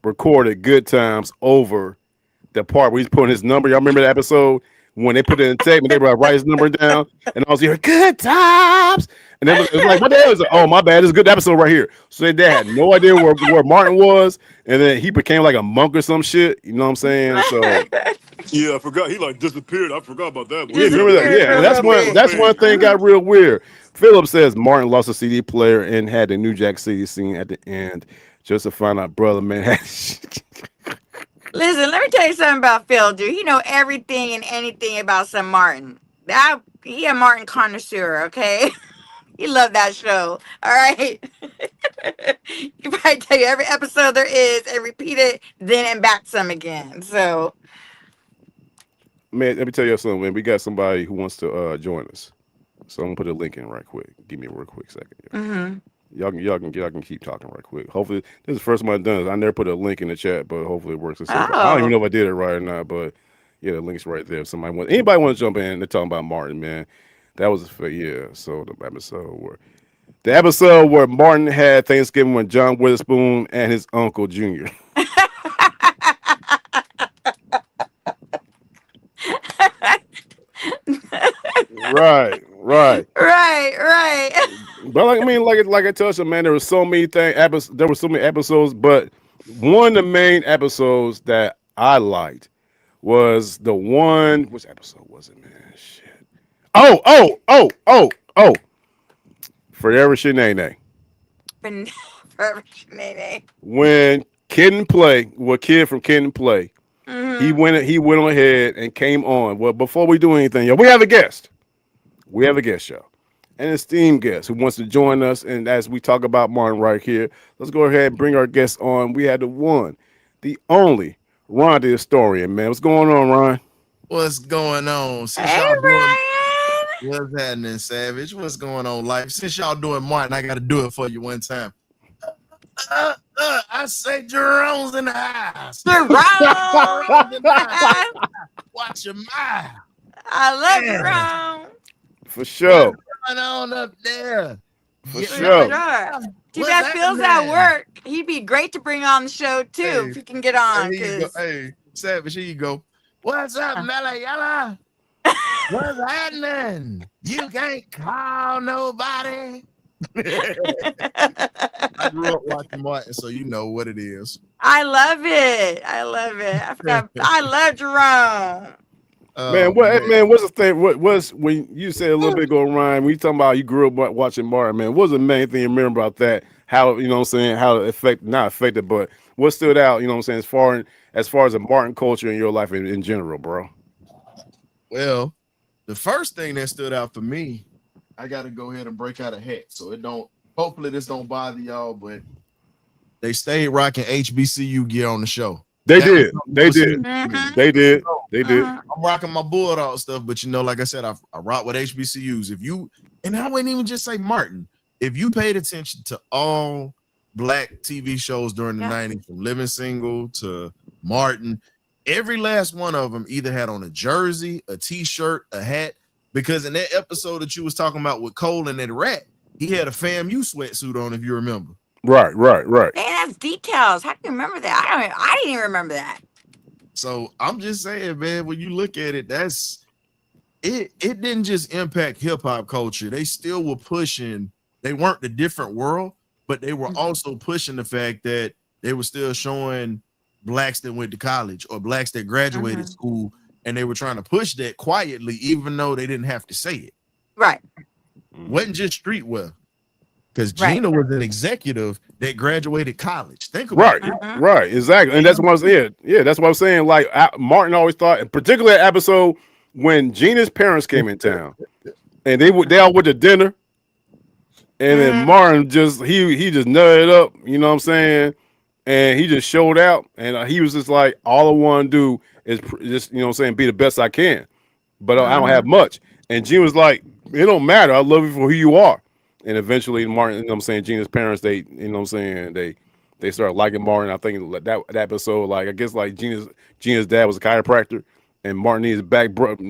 S1: recorded Good Times over the part where he's putting his number. Y'all remember the episode when they put it in the tape and they were like, write his number down, and I was here, Good Times. And it was like, what the hell is it? Oh, my bad. It's a good episode right here. So they had no idea where Martin was, and then he became like a monk or some shit. You know what I'm saying? So
S3: Yeah, I forgot. He like disappeared. I forgot about that one.
S1: Yeah,
S3: Yeah,
S1: remember that?
S2: Disappeared
S3: yeah.
S2: for
S1: Yeah,
S2: a
S1: and
S2: little bit.
S1: that's one thing got
S2: Uh-huh.
S1: real weird. Philip says Martin lost a CD player and had the New Jack City scene at the end, just to find out brother man had.
S2: Listen, let me tell you something about Phil, dude. He know everything and anything about some Martin. He a Martin connoisseur, okay? He loved that show. All right. He probably tell you every episode there is and repeat it, then and back some again. So
S1: Man, let me tell you something, man. We got somebody who wants to join us, so I'm gonna put a link in right quick. Give me a real quick second.
S2: mhm.
S1: Y'all can keep talking right quick. Hopefully, this is the first one I've done. I never put a link in the chat, but hopefully it works. I don't even
S2: Oh.
S1: know if I did it right or not, but yeah, the link's right there. If anybody want to jump in, they're talking about Martin, man. That was yeah. So the episode where Martin had Thanksgiving with John Witherspoon and his uncle Junior. Right, right.
S2: Right, right.
S1: But like I mean, like I told you, man, there were so many things. There were so many episodes, but one of the main episodes that I liked was the one. Which episode was it, man? Shit. Oh. Forever Shanae.
S2: Been forever, Sinead.
S1: When Kid and Play, kid from Kid and Play, he
S2: Mhm.
S1: went on ahead and came on. Well, before we do anything, y'all, we have a guest. We have a guest, y'all. An esteemed guest who wants to join us. And as we talk about Martin right here, let's go ahead and bring our guest on. We had the one, the only, Ron the historian, man. What's going on, Ron?
S5: What's going on? Since
S2: Hey,
S5: y'all doing
S2: Ryan.
S5: what's happening, Savage? What's going on, life? Since y'all doing Martin, I gotta do it for you one time. I say Jerome's in the house.
S2: Jerome.
S5: Jerome's in the house. Watch your mouth.
S2: I love
S5: Yeah.
S2: Jerome.
S1: For sure.
S5: What's going on up there?
S1: For
S5: Yeah.
S2: For
S1: sure.
S2: sure. Too
S5: What's
S2: bad Phil's at
S5: happening?
S2: work. He'd be great to bring on the show too
S5: Hey,
S2: if he can get on.
S5: here you go.
S2: Cause
S5: Hey, Savage, here you go. What's up, Mela Yala? What's happening? You can't call nobody. I grew up watching Martin, so you know what it is.
S2: I love it. I love it. I forgot. I love Jerome.
S1: Man,
S5: Oh,
S1: what's the thing? What was when you said a little bit ago, Ryan? We talking about you grew up watching Martin, man. What was the main thing you remember about that? How you know what I'm saying? How it not affected, but what stood out? You know what I'm saying? As far as the Martin culture in your life in general, bro.
S5: well, the first thing that stood out for me, I got to go ahead and break out a hat, so it don't. Hopefully, this don't bother y'all, but they stayed rocking HBCU gear on the show.
S1: They
S5: That was
S1: did.
S5: something
S1: They
S5: new to
S1: did.
S5: me.
S2: Mhm.
S1: They did. They did.
S2: Mhm.
S5: I'm rocking my Bulldog stuff, but you know, like I said, I rock with HBCUs. And I wouldn't even just say Martin. If you paid attention to all black TV shows during the
S2: Yeah.
S5: 90s, from Living Single to Martin, every last one of them either had on a jersey, a t-shirt, a hat. Because in that episode that you was talking about with Cole and that rat, he had a FAMU sweatsuit on, if you remember.
S1: Right.
S2: Man, that's details. How can you remember that? I didn't even remember that.
S5: So I'm just saying, man, when you look at it, that's it. It didn't just impact hip hop culture. They still were pushing. They weren't the different world, but they were also pushing the fact that they were still showing blacks that went to college or blacks that graduated
S2: Mhm.
S5: school, and they were trying to push that quietly, even though they didn't have to say it.
S2: Right.
S5: Wasn't just streetwear. Because
S2: Right.
S5: Gina was an executive that graduated college. Think about
S1: Right.
S5: it.
S2: Mhm.
S1: Right. Exactly. And that's what I'm saying. Yeah, that's what I'm saying. Like Martin always thought, in particular episode when Gina's parents came in town and they all went to dinner. And then
S2: Mhm.
S1: Martin he just nutted up, you know what I'm saying? And he just showed out, and he was just like, all I want to do is just, you know what I'm saying, be the best I can, but I don't have much. And Gene was like, it don't matter, I love you for who you are. And eventually Martin, you know what I'm saying, Gina's parents, they, you know what I'm saying, they started liking Martin. I think that episode, like I guess like Gina's dad was a chiropractor, and Martin his back cracked,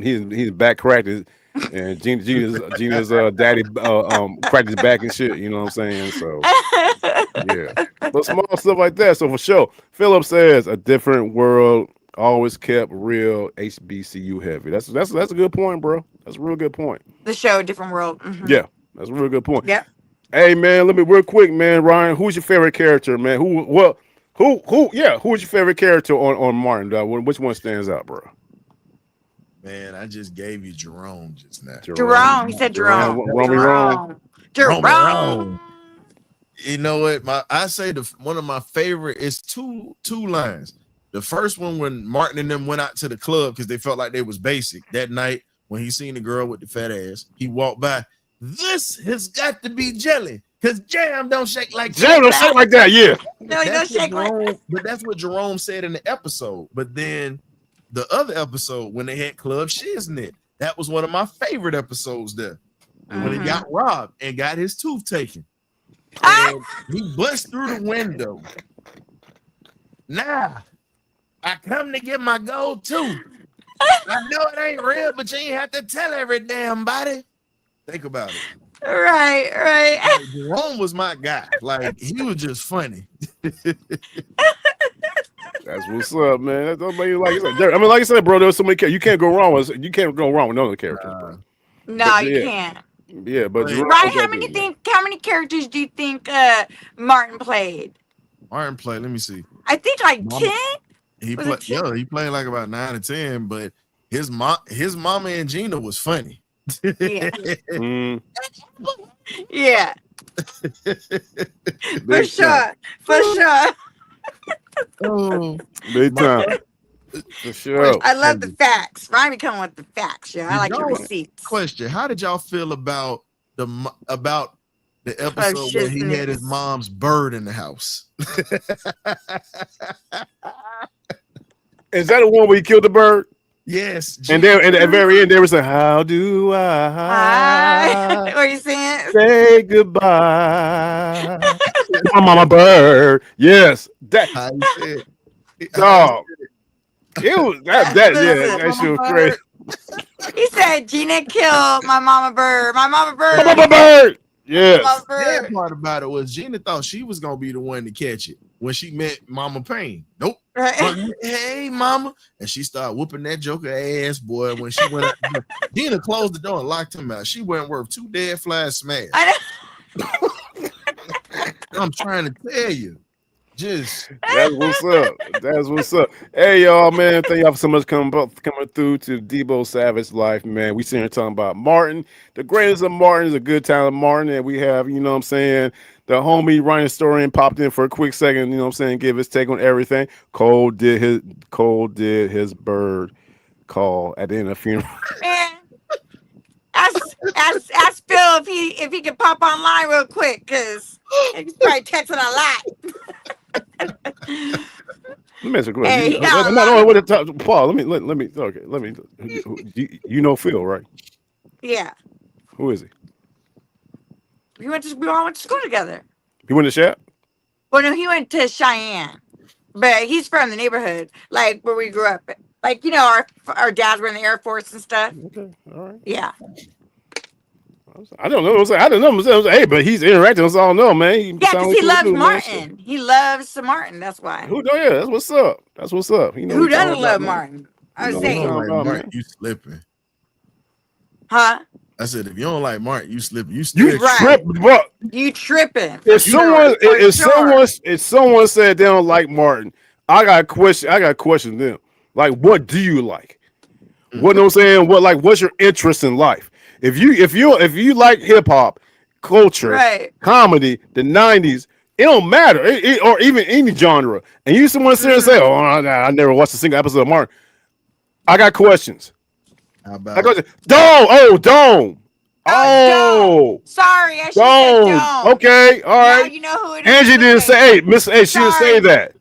S1: and Gina's daddy cracked his back and shit. You know what I'm saying? So yeah, but small stuff like that. So for sure, Philip says a different world always kept real HBCU heavy. That's a good point, bro. That's a real good point.
S2: The show, different world. Mhm.
S1: Yeah, that's a real good point.
S2: Yep.
S1: Hey man, let me real quick, man. Ryan, who's your favorite character, man? Who's your favorite character on Martin? Which one stands out, bro?
S5: Man, I just gave you Jerome just now.
S2: Jerome. He said Jerome.
S1: Wrong, wrong.
S2: Jerome.
S5: You know what? I say one of my favorite is two lines. The first one when Martin and them went out to the club because they felt like they was basic that night when he seen the girl with the fat ass. He walked by. This has got to be jelly because jam don't shake like
S1: Jam don't shake like that. Yeah.
S2: No, he don't shake like that.
S5: But that's what Jerome said in the episode. But then the other episode when they had Club Shiznit, that was one of my favorite episodes there. When he got robbed and got his tooth taken. And he bust through the window. Nah, I come to get my gold tooth. I know it ain't real, but you ain't have to tell every damn body. Think about it.
S2: Right.
S5: Like, Jerome was my guy. Like, he was just funny.
S1: That's what's up, man. That's like you said. I mean, like you said, bro, there's so many characters. You can't go wrong with none of the characters, bro.
S2: No,
S1: But,
S2: you
S1: yeah.
S2: can't.
S1: Yeah, but Jerome
S2: Ryan,
S1: was
S2: how
S1: that
S2: many
S1: dude, man.
S2: how many characters do you think Martin played?
S5: Martin played, let me see.
S2: I think like
S5: Mama.
S2: 10.
S5: He
S2: Was
S5: played,
S2: it 10?
S5: he played like about 9 or 10, but his mama and Gina was funny.
S2: Yeah.
S1: Mm,
S2: Yeah. For
S1: big time.
S2: sure.
S5: Oh,
S1: Big time. For sure.
S2: I love the facts. Ryan be coming with the facts, yo. I
S5: Did
S2: like your
S5: y'all-
S2: receipts.
S5: question: how did y'all feel about the episode where he had his mom's bird in the house?
S1: Is that the one where he killed the bird?
S5: Yes.
S1: And then at the very end, there was a "How do I
S2: Hi. What are you saying?
S1: say goodbye, my mama bird?" Yes, that
S5: How you said,
S1: dog. It was that that shit was crazy.
S2: He said Gina killed my mama bird. My mama bird.
S1: Mama bird.
S2: Mama
S1: Yes.
S5: The
S2: bird.
S5: bad part about it was Gina thought she was gonna be the one to catch it when she met Mama Payne. Nope.
S2: Right.
S5: Hey, Mama, and she started whooping that Joker ass, boy. When she went out, the door. Gina closed the door and locked him out. She wasn't worth 2 dead flies smashed.
S2: I know.
S5: I'm trying to tell you, just
S1: That's what's up. That's what's up. Hey y'all, man. Thank y'all so much coming through to Debo Savage Life, man. We sitting here talking about Martin. The greatest of Martin is a good talent Martin. And we have, you know what I'm saying, the homie Ryan Historian popped in for a quick second, you know what I'm saying, give his take on everything. Cole did his bird call at the end of the funeral.
S2: Man. Ask Phil if he could pop online real quick, because he's probably texting a lot.
S1: Let me ask you a question.
S2: Hey, he got a
S1: No,
S2: lot.
S1: what the top, Paul, let me you know Phil, right?
S2: Yeah.
S1: We
S2: We all went to school together.
S1: He went to Shap?
S2: Well, no, he went to Cheyenne, but he's from the neighborhood, like where we grew up. Like, you know, our dads were in the Air Force and stuff.
S1: Okay, all right.
S2: Yeah.
S1: I don't know. I don't know. Hey, but he's interacting. So I don't know, man.
S2: Yeah, because he loves Martin. He loves Martin. That's why.
S1: Who? Oh yeah, that's what's up. That's what's up. You know,
S2: Who
S1: we talking
S2: doesn't love
S1: about, man.
S2: Martin? I was
S1: You know,
S2: saying.
S5: you don't
S1: Oh,
S5: like Martin,
S1: man.
S5: you slipping.
S2: Huh?
S5: I said, if you don't like Martin, you slipping. You
S1: You
S5: still
S2: Right.
S1: trip, bro.
S2: You tripping.
S1: If someone,
S2: For
S1: if
S2: sure.
S1: someone said they don't like Martin, I got to question them. Like, what do you like? What know what I'm saying? What's your interest in life? If you like hip hop, culture,
S2: Right.
S1: comedy, the '90s, it don't matter, or even any genre. And you someone sit there and say, "Oh, I never watched a single episode of Martin." I got questions.
S5: How
S1: I
S5: about
S1: got questions. Dome. Oh,
S2: Sorry, I should have said don't.
S1: okay, all
S2: Now
S1: right.
S2: you know who it is.
S1: Angie didn't say, hey, Miss, hey, she didn't say
S2: Sorry.
S1: that.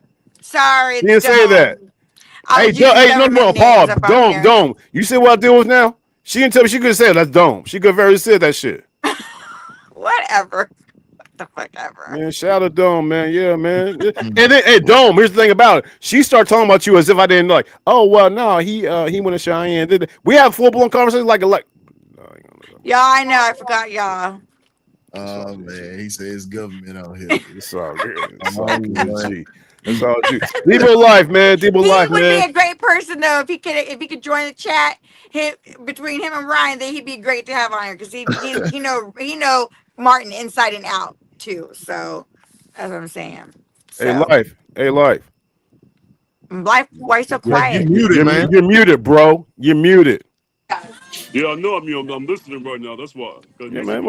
S2: Sorry,
S1: She didn't say that.
S2: I
S1: Hey, no, Paul, Dome. You see what I deal with now? She didn't tell me she could have said that's Dome. She could have very said that shit.
S2: Whatever. What the fuck ever.
S1: Man, shout out Dome, man. Yeah, man. And then, hey, Dome, here's the thing about it. She started talking about you as if I didn't like, oh, well, no, he went to Cheyenne. We have full-blown conversations like.
S2: Y'all, I know, I forgot y'all.
S5: Oh man, he says government out here.
S1: It's all good. It's all good. G. It's all G. Debo Life, man. Debo
S2: He
S1: Life,
S2: would
S1: man.
S2: be a great person though if he could join the chat. Between him and Ryan, then he'd be great to have on here because he know Martin inside and out too. So that's what I'm saying.
S1: Hey,
S2: So,
S1: Life.
S2: Life, why so quiet?
S5: You muted, man.
S1: You're muted, bro. You're muted.
S3: Yeah, I know. I'm listening right now. That's why.
S1: Yeah, man.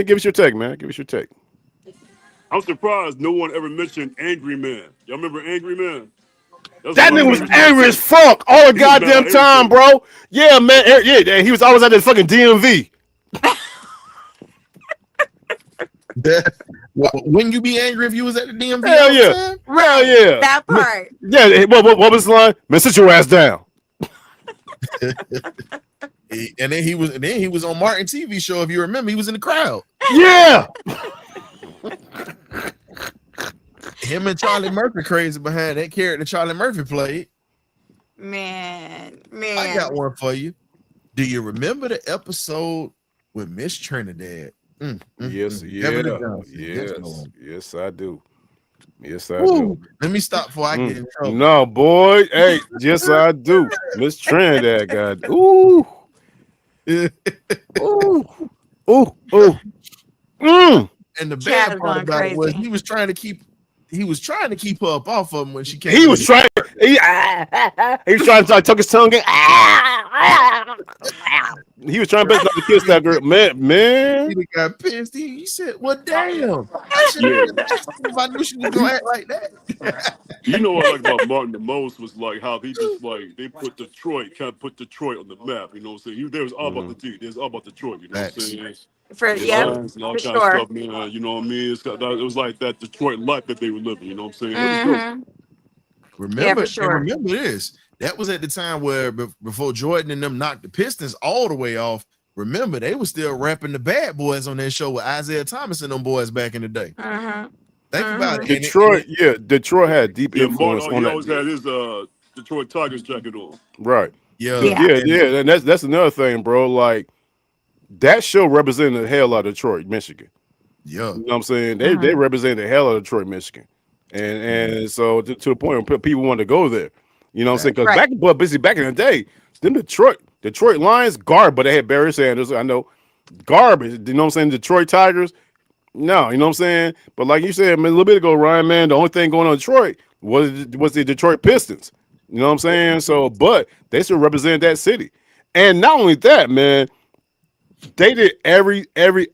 S1: Give us your take, man. Give us your take.
S3: I'm surprised no one ever mentioned Angry Man. Y'all remember Angry Man? That's
S1: That
S3: one of
S1: nigga
S3: my
S1: was
S3: favorite
S1: angry as
S3: shows.
S1: fuck all the
S3: He was mad
S1: goddamn
S3: about
S1: time,
S3: everything.
S1: bro. Yeah, man. Yeah, he was always at the fucking DMV.
S5: Wouldn't you be angry if you was at the DMV
S1: Hell
S5: all the
S1: yeah.
S5: time?
S1: Hell
S2: Right.
S1: yeah.
S2: That part.
S1: Yeah. What was the line? Man, sit your ass down.
S5: And then he was on Martin TV show. If you remember, he was in the crowd.
S1: Yeah.
S5: Him and Charlie Murphy crazy behind that character Charlie Murphy played.
S2: Man.
S5: I got one for you. Do you remember the episode with Miss Trinidad?
S1: Yes,
S5: Beverly
S1: yeah.
S5: Johnson.
S1: Yes, I do. Yes, I
S5: Woo.
S1: do.
S5: Let me stop before I get in trouble.
S1: No, boy. Hey, yes, I do. Miss Trinidad, God. Ooh. Ooh. Ooh. Ooh.
S5: And the
S2: Chad
S5: bad
S2: is
S5: part
S2: going
S5: about it was
S2: crazy.
S5: he was trying to keep her up off of him when she came.
S1: He was trying. He was trying to tuck his tongue in. He was trying best not to kiss that girl. Man.
S5: He got pissed. He said, "Well, damn! I should have if I knew she was gonna act like that."
S3: You know what I like about Martin the most was like how he just like they put Detroit on the map. You know what I'm saying? There was all about the D. There's all about Detroit. You know what I'm saying?
S2: For
S3: His
S2: yeah,
S3: lines and all
S2: for
S3: kind of
S2: sure.
S3: stuff, man. You know what I mean? It was like that Detroit life that they were living. You know what I'm saying? It was dope.
S2: Mhm.
S5: Remember,
S2: for sure.
S5: and remember this. That was at the time where before Jordan and them knocked the Pistons all the way off. Remember, they were still rapping the Bad Boys on their show with Isaiah Thomas and them boys back in the day. Think about it.
S1: Detroit, Detroit had deep
S3: Yeah,
S1: influence
S3: Martin,
S1: on
S3: he
S1: that.
S3: always had his Detroit Tigers jacket on.
S1: Right.
S5: Yeah.
S1: And that's another thing, bro. Like that show represented the hell out of Detroit, Michigan.
S5: Yeah.
S1: You know what I'm saying? They represent the hell out of Detroit, Michigan. And so to the point where people wanted to go there. You know what I'm saying? Because back in the day, them Detroit Lions, garbage, but they had Barry Sanders. I know, garbage. You know what I'm saying? Detroit Tigers, no. You know what I'm saying? But like you said, man, a little bit ago, Ryan, man, the only thing going on in Detroit was the Detroit Pistons. You know what I'm saying? So, but they still represent that city. And not only that, man, they did every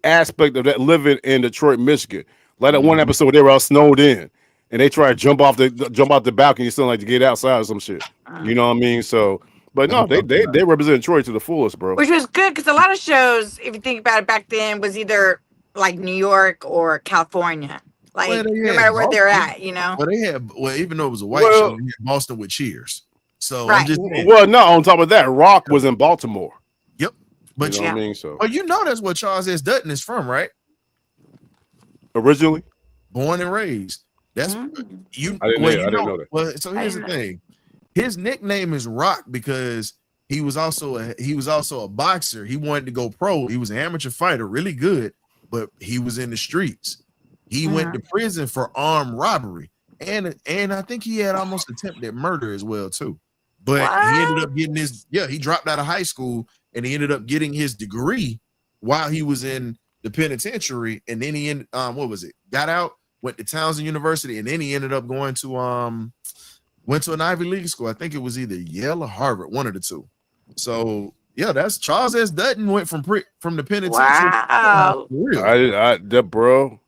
S1: aspect of that living in Detroit, Michigan. Like that one episode, they were all snowed in. And they try to jump off the balcony, something like to get outside or some shit. You know what I mean? So, but no, they represent Detroit to the fullest, bro.
S2: Which was good because a lot of shows, if you think about it, back then was either like New York or California. Like no matter where they're at, you know.
S5: Well, even though it was a white show, they had Boston with Cheers. So I'm just saying.
S1: Well, no, on top of that, Rock was in Baltimore.
S5: Yep. But
S1: you know what I mean? So
S5: you know that's where Charles S. Dutton is from, right?
S1: Originally?
S5: Born and raised. That's you.
S1: I didn't know that.
S5: Well, so here's the thing. His nickname is Rock because he was also a boxer. He wanted to go pro. He was an amateur fighter, really good, but he was in the streets. He went to prison for armed robbery, and I think he had almost attempted murder as well too. But he ended up getting he dropped out of high school and he ended up getting his degree while he was in the penitentiary, and then he got out, went to Townsend University, and then he ended up going to went to an Ivy League school. I think it was either Yale or Harvard, one of the two. So yeah, that's Charles S. Dutton went from the penitentiary.
S2: Wow.
S1: Bro.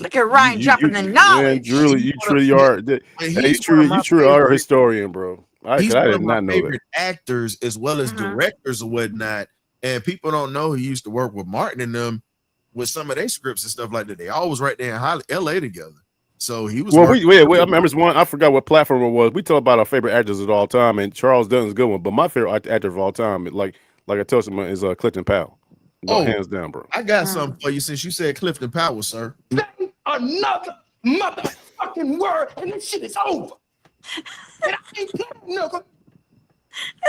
S2: Look at Ryan dropping the knowledge.
S1: Man, Drew, you truly are. You truly are a historian, bro.
S5: He's
S1: I
S5: one
S1: did
S5: of my
S1: not know
S5: favorite
S1: that.
S5: actors as well as directors or whatnot. And people don't know he used to work with Martin and them with some of their scripts and stuff like that. They always right there in LA together. So he was.
S1: Well, wait. I remember one. I forgot what platform it was. We talk about our favorite actors of all time, and Charles Dutton's a good one. But my favorite actor of all time, like I told you, is Clifton Powell. Hands down, bro.
S5: I got something for you since you said Clifton Powell, sir.
S6: Another motherfucking word, and this shit is over. And I ain't playing nothing.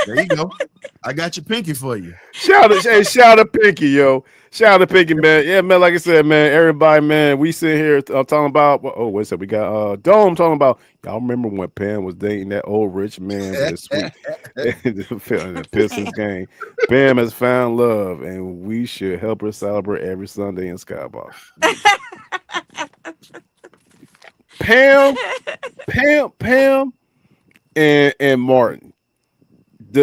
S5: There you go. I got your pinky for you.
S1: Shout out Pinky, yo. Shout out to Pinky, man. Yeah, man, like I said, man, everybody, man, we sit here talking about, what's that? We got Dome talking about, y'all remember when Pam was dating that old rich man with the sweet the Pistons game. Pam has found love, and we should help her celebrate every Sunday in Skybox. Pam, and Martin.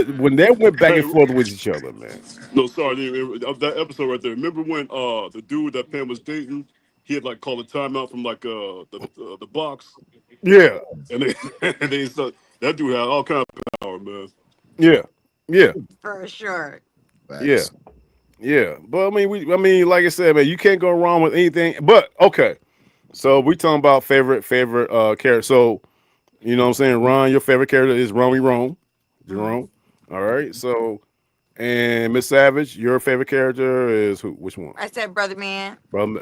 S1: when they went back and forth with each other, man.
S3: No, sorry, of that episode right there. Remember when the dude that Pam was dating, he had like called a timeout from like the box,
S1: Yeah,
S3: and they and they said that dude had all kind of power, man.
S1: yeah, yeah,
S2: For sure.
S1: yeah,
S5: Facts.
S1: yeah. But I mean, like I said, man, you can't go wrong with anything. But okay, so we talking about favorite character. So you know what I'm saying, Ron, your favorite character is Romy Rome, Jerome. All right, so and Miss Savage, your favorite character is who? Which one?
S2: I said, brother man.
S1: Brother.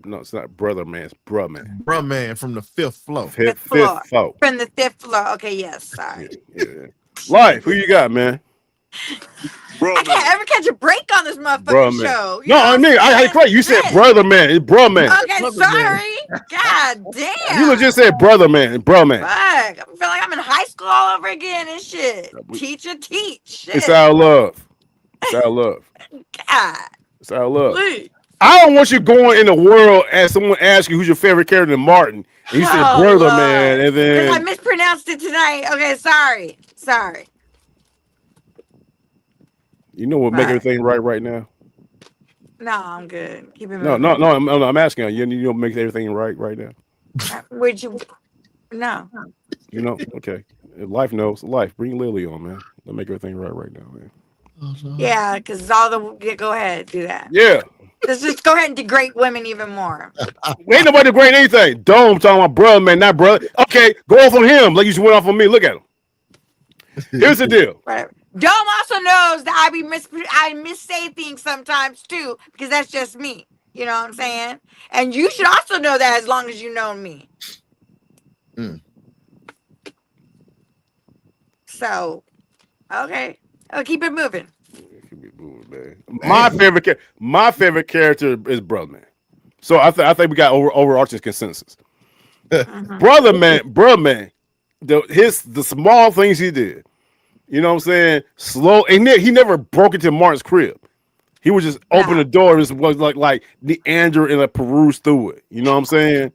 S1: No, it's not brother man. It's bruh man.
S5: Bruh man from the fifth floor.
S2: Fifth
S1: Fifth
S2: floor.
S1: floor.
S2: From the fifth floor. Okay, yes,
S1: Yeah,
S2: sorry.
S1: yeah. Life, who you got, man?
S3: Bro,
S2: I can't ever catch a break on this motherfucking
S1: Bruh man.
S2: show. You
S1: No,
S2: know
S1: I
S2: what
S1: mean,
S2: I'm
S1: I
S2: saying?
S1: you said
S2: Shit.
S1: brother man. It's bruh man.
S2: Okay,
S5: Brother man.
S2: sorry. God damn.
S1: You legit said brother man. Bruh man.
S2: Fuck. I feel like I'm in high school all over again and shit. Teacher, teach. Shit.
S1: It's our love. It's our love.
S2: God.
S1: It's our love.
S2: Please.
S1: I don't want you going in the world as someone asks you who's your favorite character in Martin. And you said
S2: Oh,
S1: brother
S2: Lord.
S1: man, and
S2: Because I
S1: then
S2: mispronounced it tonight. Okay, sorry. Sorry.
S1: you know what make
S2: Right.
S1: everything right now?
S2: No, I'm good. Keep it
S1: No,
S2: moving.
S1: I'm asking you. You know what makes everything right now?
S2: Would you? No.
S1: You know? Okay. Life knows. Life. Bring Lily on, man. They'll make everything right now, man.
S2: Yeah, because all the. Yeah, go ahead. Do that.
S1: Yeah.
S2: Let's just go ahead and degrade women even more.
S1: Ain't nobody degrading anything. Dome talking about brother, man, not brother. Okay, go off on him like you just went off on me. Look at him. Here's the deal.
S2: Whatever. Dome also knows that I missay things sometimes too, because that's just me. You know what I'm saying? And you should also know that as long as you know me.
S5: Mm.
S2: So, okay. Oh, keep it moving.
S1: Keep it moving, man. My favorite character is brother man. So I think we got overarching consensus.
S2: Mhm.
S1: Brother man, the small things he did. You know what I'm saying? Slow, and he never broke into Martin's crib. He would just open
S2: No.
S1: the door. It was like Neander and peruse through it. You know what I'm saying?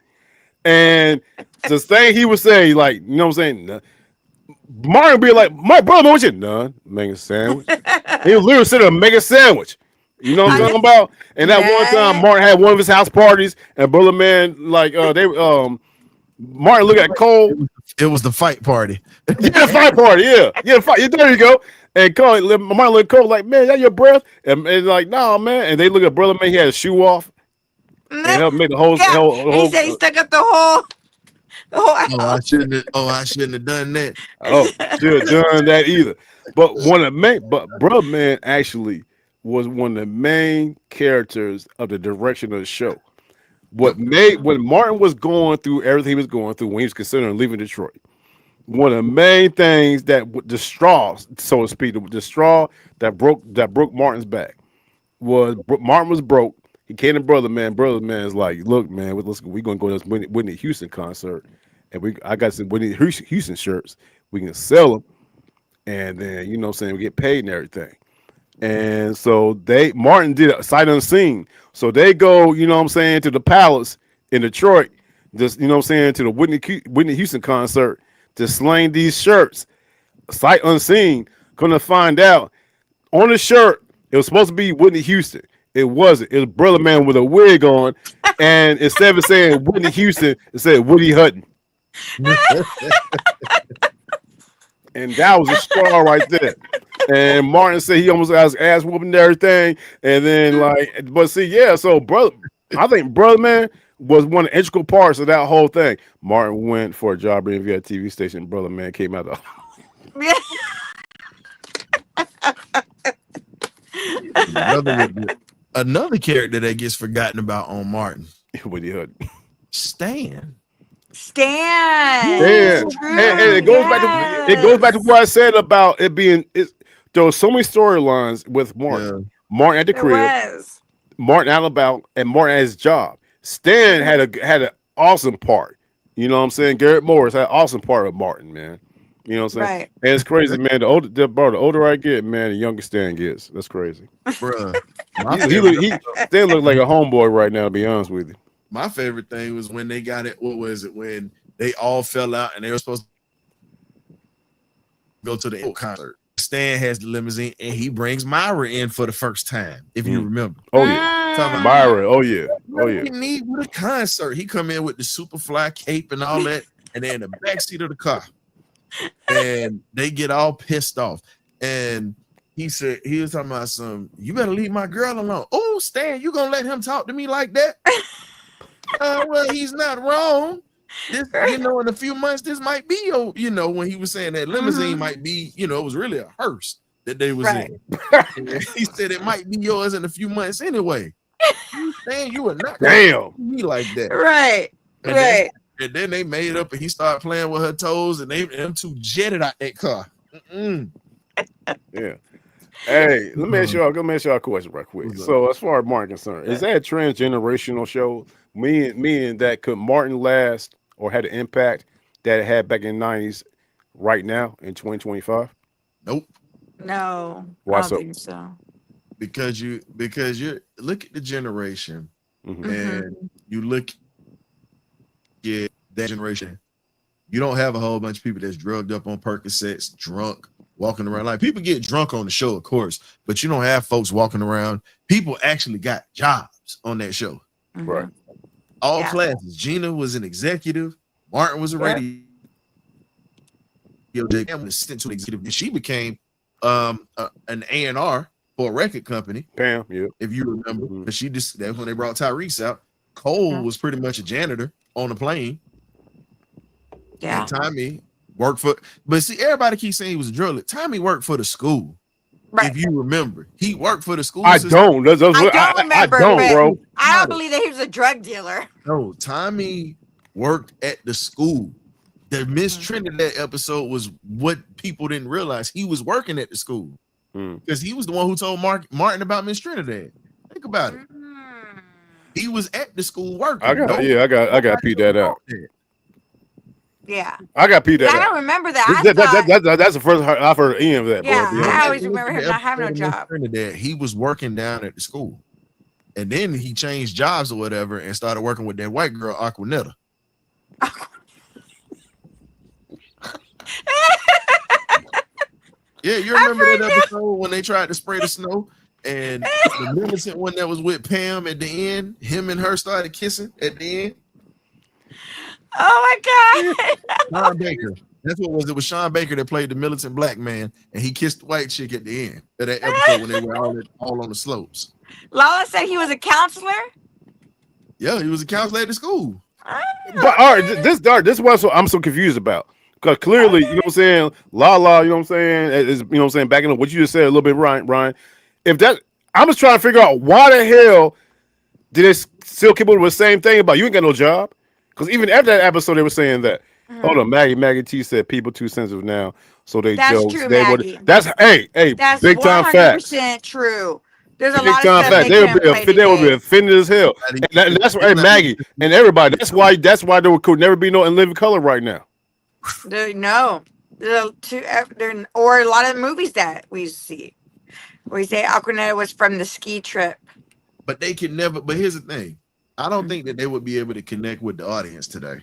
S1: And the thing he would say, like, you know what I'm saying? Martin would be like, my brother, what you none? Make a sandwich. He would literally sit there and make a sandwich. You know what I'm talking about? And that one time Martin had one of his house parties, and brother man, like Martin looked at Cole.
S5: It was the fight party.
S1: Yeah, the fight party, yeah. Yeah, the fight. Yeah, there you go. And Cole, Martin looked at Cole like, man, that your breath? And like, no, man. And they look at brother man, he had his shoe off. And helped make the whole
S2: Yeah, he said he stuck up the whole
S5: Oh, I shouldn't have done that.
S1: should have done that either. But brother man actually was one of the main characters of the direction of the show. When Martin was going through everything he was going through when he was considering leaving Detroit, one of the main things that the straw, so to speak, the straw that broke Martin's back was Martin was broke. He came to brother man. Brother man is like, look, man, we're gonna go to this Whitney Houston concert, and I got some Whitney Houston shirts. We can sell them, and then you know what I'm saying, we get paid and everything. And so Martin did a sight unseen. So they go, you know what I'm saying, to the Palace in Detroit, just you know what I'm saying, to the Whitney Houston concert to sling these shirts, sight unseen. Gonna find out on the shirt it was supposed to be Whitney Houston. It wasn't. It was brother man with a wig on, and instead of saying Whitney Houston, it said Woody Hutton. And that was a straw right there. And Martin said he almost got his ass whooping and everything. And then but see, yeah, so I think brother man was one of the integral parts of that whole thing. Martin went for a job interview at a TV station. Brother man came out
S5: Another character that gets forgotten about on Martin.
S1: Woody Hutton.
S2: Stan.
S1: Yeah, and it goes back to what I said about it being. There were so many storylines with Martin.
S5: Yeah.
S1: Martin at the
S2: It
S1: crib,
S2: was.
S1: Martin out about, and Martin at his job. Stan had an awesome part. You know what I'm saying? Garrett Morris had an awesome part of Martin, man. You know what I'm saying?
S2: Right.
S1: And it's crazy, man. The older I get, man, the younger Stan gets. That's crazy.
S5: Bruh.
S1: Stan look like a homeboy right now, to be honest with you.
S5: My favorite thing was when they got it. What was it? When they all fell out and they were supposed to go to the concert. Stan has the limousine, and he brings Myra in for the first time, if you remember.
S1: Oh yeah,
S5: Talking about
S1: Myra. Oh yeah, oh
S5: what
S1: yeah.
S5: we need with a concert. He come in with the Superfly cape and all that, and they're in the backseat of the car. And they get all pissed off. And he was talking about you better leave my girl alone. Oh, Stan, you gonna let him talk to me like that? Well, he's not wrong. This, in a few months, this might be when he was saying that limousine might be, it was really a hearse that they was in. He said it might be yours in a few months anyway. Stan, you are not
S1: Damn
S5: me like that.
S2: Right.
S5: And then they made up, and he started playing with her toes, and them two jetted out that car.
S1: Yeah. Hey, let me ask y'all a question right quick. So, as far as Martin is concerned, is that a transgenerational show? Meaning that could Martin last or had an impact that it had back in the 90s right now in 2025?
S5: Nope.
S2: No.
S1: Why
S2: I don't
S1: so?
S2: think so.
S5: Because you look at the generation, and you look at that generation. You don't have a whole bunch of people that's drugged up on Percocets, drunk, walking around. Like, people get drunk on the show, of course, but you don't have folks walking around. People actually got jobs on that show.
S1: Right.
S5: All classes. Gina was an executive. Martin was a radio assistant to an executive. And she became an A&R for a record company.
S1: Pam, yeah.
S5: If you remember. But that's when they brought Tyrese out. Cole was pretty much a janitor on the plane.
S2: Yeah.
S5: And Tommy worked for, but see, everybody keeps saying he was a drug dealer. Tommy worked for the school. Right. If you remember, he worked for the school.
S1: I don't. I don't remember, bro.
S2: I don't believe that he was a drug dealer.
S5: No, Tommy worked at the school. The Miss Trinidad episode was what people didn't realize. He was working at the school because he was the one who told Martin about Miss Trinidad. Think about it. He was at the school working.
S1: I got to peep that out.
S2: Yeah,
S1: I got peep that out.
S2: I don't remember that.
S1: That's the first I've heard of any of that.
S2: Yeah,
S1: bro.
S2: I always remember him not having no job.
S5: Trinidad, he was working down at the school, and then he changed jobs or whatever and started working with that white girl, Aquanetta. Yeah, you remember that episode when they tried to spray the snow, and the militant one that was with Pam at the end, him and her started kissing at the end.
S2: Oh my God!
S5: Sean Baker. That's what it was. It was Sean Baker that played the militant black man, and he kissed the white chick at the end of that episode when they were all on the slopes.
S2: Lala said he was a counselor.
S5: Yeah, he was a counselor at the school.
S1: But all right, this is what I'm so confused about. Because clearly, you know what I'm saying, Lala, you know what I'm saying, is, you know what I'm saying, backing up what you just said a little bit, Ryan. If that, I'm just trying to figure out why the hell did it still keep with the same thing about you ain't got no job? Because even after that episode, they were saying that. Hold on, Maggie T said people too sensitive now, so they
S2: That's
S1: jokes.
S2: true, Maggie.
S1: That's
S2: That's
S1: big time facts.
S2: 100% true. There's a
S1: Big
S2: lot
S1: time
S2: of
S1: facts.
S2: stuff
S1: They would be offended as hell. And that's why Maggie and everybody. That's why there could never be no in living color right now.
S2: No, or a lot of the movies that we see. We say Aquanetta was from the ski trip.
S5: But they can never. But here's the thing. I don't think that they would be able to connect with the audience today.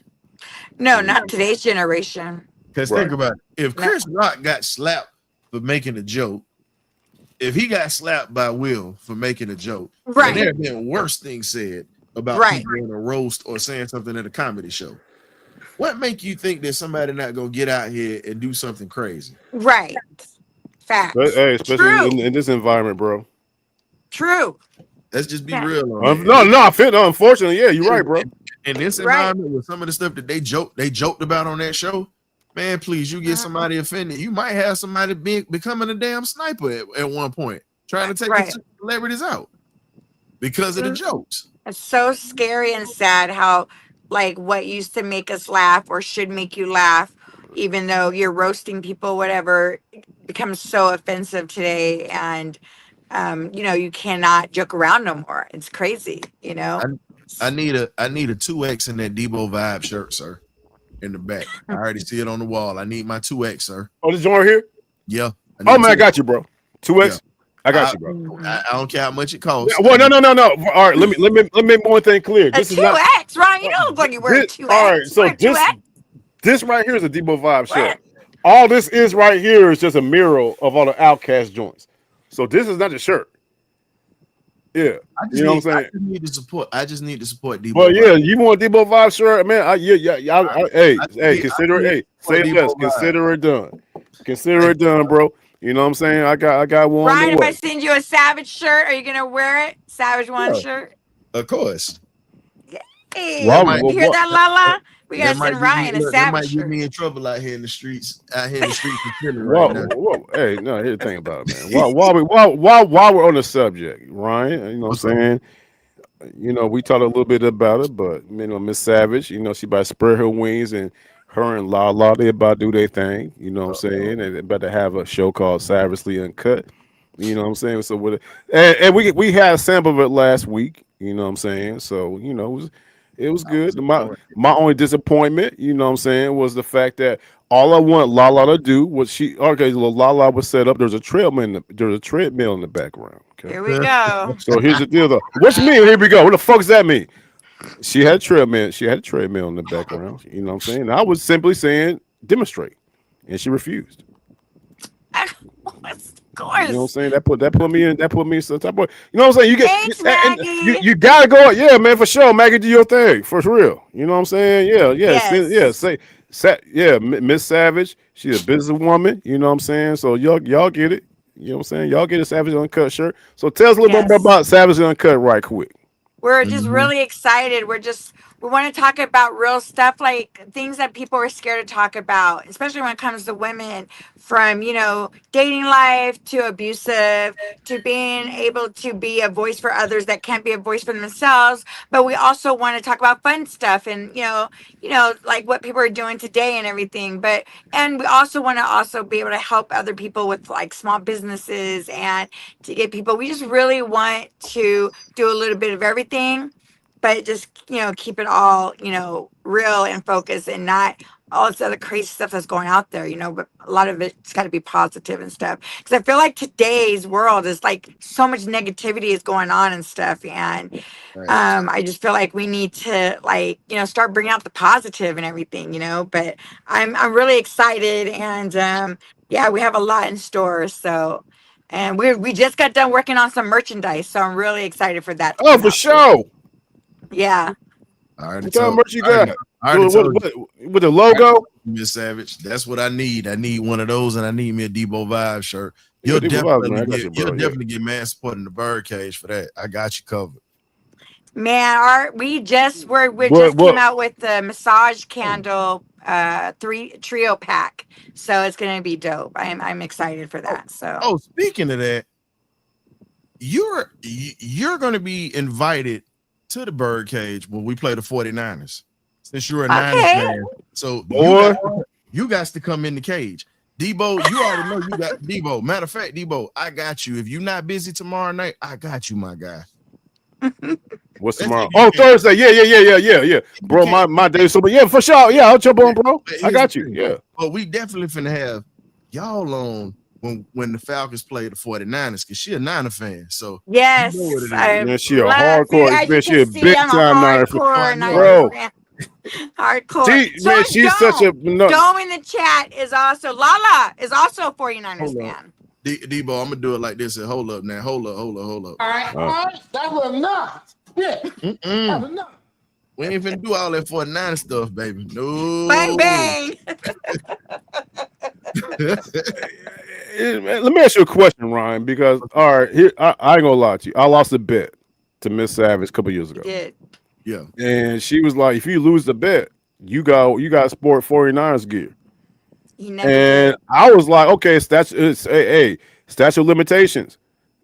S2: No, not today's generation.
S5: Because think about it. If Chris Rock got slapped for making a joke, if he got slapped by Will for making a joke, and there have been worse things said about people in a roast or saying something at a comedy show. What make you think that somebody not gonna get out here and do something crazy?
S2: Right. Facts.
S1: But, hey, especially in this environment, bro.
S2: True.
S5: Let's just be real.
S1: No, unfortunately, yeah, you're right, bro.
S5: In this environment with some of the stuff that they joked about on that show, man, please, you get somebody offended. You might have somebody becoming a damn sniper at one point, trying to take the celebrities out because of the jokes.
S2: It's so scary and sad how like what used to make us laugh or should make you laugh, even though you're roasting people, whatever, becomes so offensive today. And you cannot joke around no more. It's crazy,
S5: I need a 2X in that Debo vibe shirt, sir. In the back. I already see it on the wall. I need my 2X, sir.
S1: Oh, this joint here?
S5: Yeah.
S1: Oh man, I got you, bro. 2X. Yeah. I got you, bro.
S5: I don't care how much it costs.
S1: Well, no. All right, let me make one thing clear.
S2: This is 2X, Ryan. You don't look like you're wearing 2X.
S1: All right, so this right here is a Debo vibe shirt. all this is right here is just a mural of all the Outcast joints. So this is not the shirt. Yeah, you know what I'm saying.
S5: I just need to support. I just need to support Debo.
S1: But yeah, you want Debo Vibe shirt, man? Hey, consider it. Hey, say yes. Consider it done. Consider it done, bro. You know what I'm saying? I got one.
S2: Ryan, if I send you a Savage shirt, are you gonna wear it? Savage One shirt.
S5: Of course.
S2: Hey,
S1: Why-
S2: you hear that, Lala? We gotta
S5: That might
S2: send Ryan a
S5: that
S2: Savage
S5: might get
S2: shirt.
S5: me in trouble out here in the streets. Out here in the streets of Philly
S1: Whoa,
S5: right now.
S1: whoa, hey, no, here's the thing about it, man. While we're on the subject, Ryan, you know what I'm saying? You know, we talked a little bit about it, but you know, Miss Savage, you know, she about to spread her wings, and her and La, they about to do their thing. You know what I'm saying? And they about to have a show called Savagely Uncut. You know what I'm saying? So with it, and we had a sample of it last week. You know what I'm saying? So you know, it was good. My only disappointment, you know what I'm saying, was the fact that all I want Lala to do was Lala was set up. There's a treadmill in the background. Okay.
S2: Here we go.
S1: So here's the deal though. What's mean? Here we go. What the fuck does that mean? She had a treadmill. She had a treadmill in the background. You know what I'm saying? I was simply saying demonstrate, and she refused.
S2: Of course.
S1: You know what I'm saying? That put me in some type of, you know what I'm saying?
S2: Thanks, Maggie.
S1: You gotta go. Yeah, man, for sure. Maggie, do your thing for real. You know what I'm saying? Yeah.
S2: Yes.
S1: Miss Savage. She's a businesswoman. You know what I'm saying? So y'all get it. You know what I'm saying? Y'all get a Savage Uncut shirt. So tell us a little bit more about Savage Uncut right quick.
S2: We're just really excited. We want to talk about real stuff, like things that people are scared to talk about, especially when it comes to women, from, you know, dating life to abusive to being able to be a voice for others that can't be a voice for themselves. But we also want to talk about fun stuff and, you know, like what people are doing today and everything. And we also want to be able to help other people with like small businesses and to get people. We just really want to do a little bit of everything, but just, you know, keep it all, you know, real and focused and not all this other crazy stuff that's going out there, you know, but a lot of it's got to be positive and stuff. Because I feel like today's world is like so much negativity is going on and stuff. And I just feel like we need to, like, you know, start bringing out the positive and everything, you know, but I'm really excited. And yeah, we have a lot in store. So, and we just got done working on some merchandise. So I'm really excited for that.
S1: Oh, for sure.
S2: Yeah.
S1: What kind of merch you got? With the logo?
S5: Miss Savage. That's what I need. I need one of those, and I need me a Debo Vibe shirt. You'll definitely get man supporting the Birdcage for that. I got you covered.
S2: Man, we just came out with the massage candle 3 trio pack, so it's gonna be dope. I'm excited for that. So
S5: speaking of that, you're gonna be invited to the Birdcage when we play the 49ers, since you're a Niners fan. So you got to come in the cage. Debo, you already know you got Debo. Matter of fact, Debo, I got you. If you're not busy tomorrow night, I got you, my guy.
S1: What's tomorrow? Oh, Thursday. Yeah. Bro, my day. So, but yeah, for sure. Yeah, I'll jump on, bro. I got you. Yeah.
S5: But we definitely finna have y'all on when the Falcons play the 49ers, because she a Niner fan. So
S2: yes,
S1: she a hardcore. Man, she a big time Niner fan, bro.
S2: Hardcore.
S1: She's such a
S2: Dome in the chat is also Lala is also a 49ers fan.
S5: Debo, I'm gonna do it like this. And hold up now. Hold up.
S6: All right. That was enough. Yeah. That was enough.
S5: We ain't finna do all that 49 stuff, baby. No.
S2: Bang bang.
S1: Let me ask you a question, Ryan, because all right, here I ain't gonna lie to you. I lost a bet to Miss Savage a couple years ago.
S2: You did.
S5: Yeah.
S1: And she was like, if you lose the bet, you got sport 49ers gear. And I was like, okay, statute of limitations.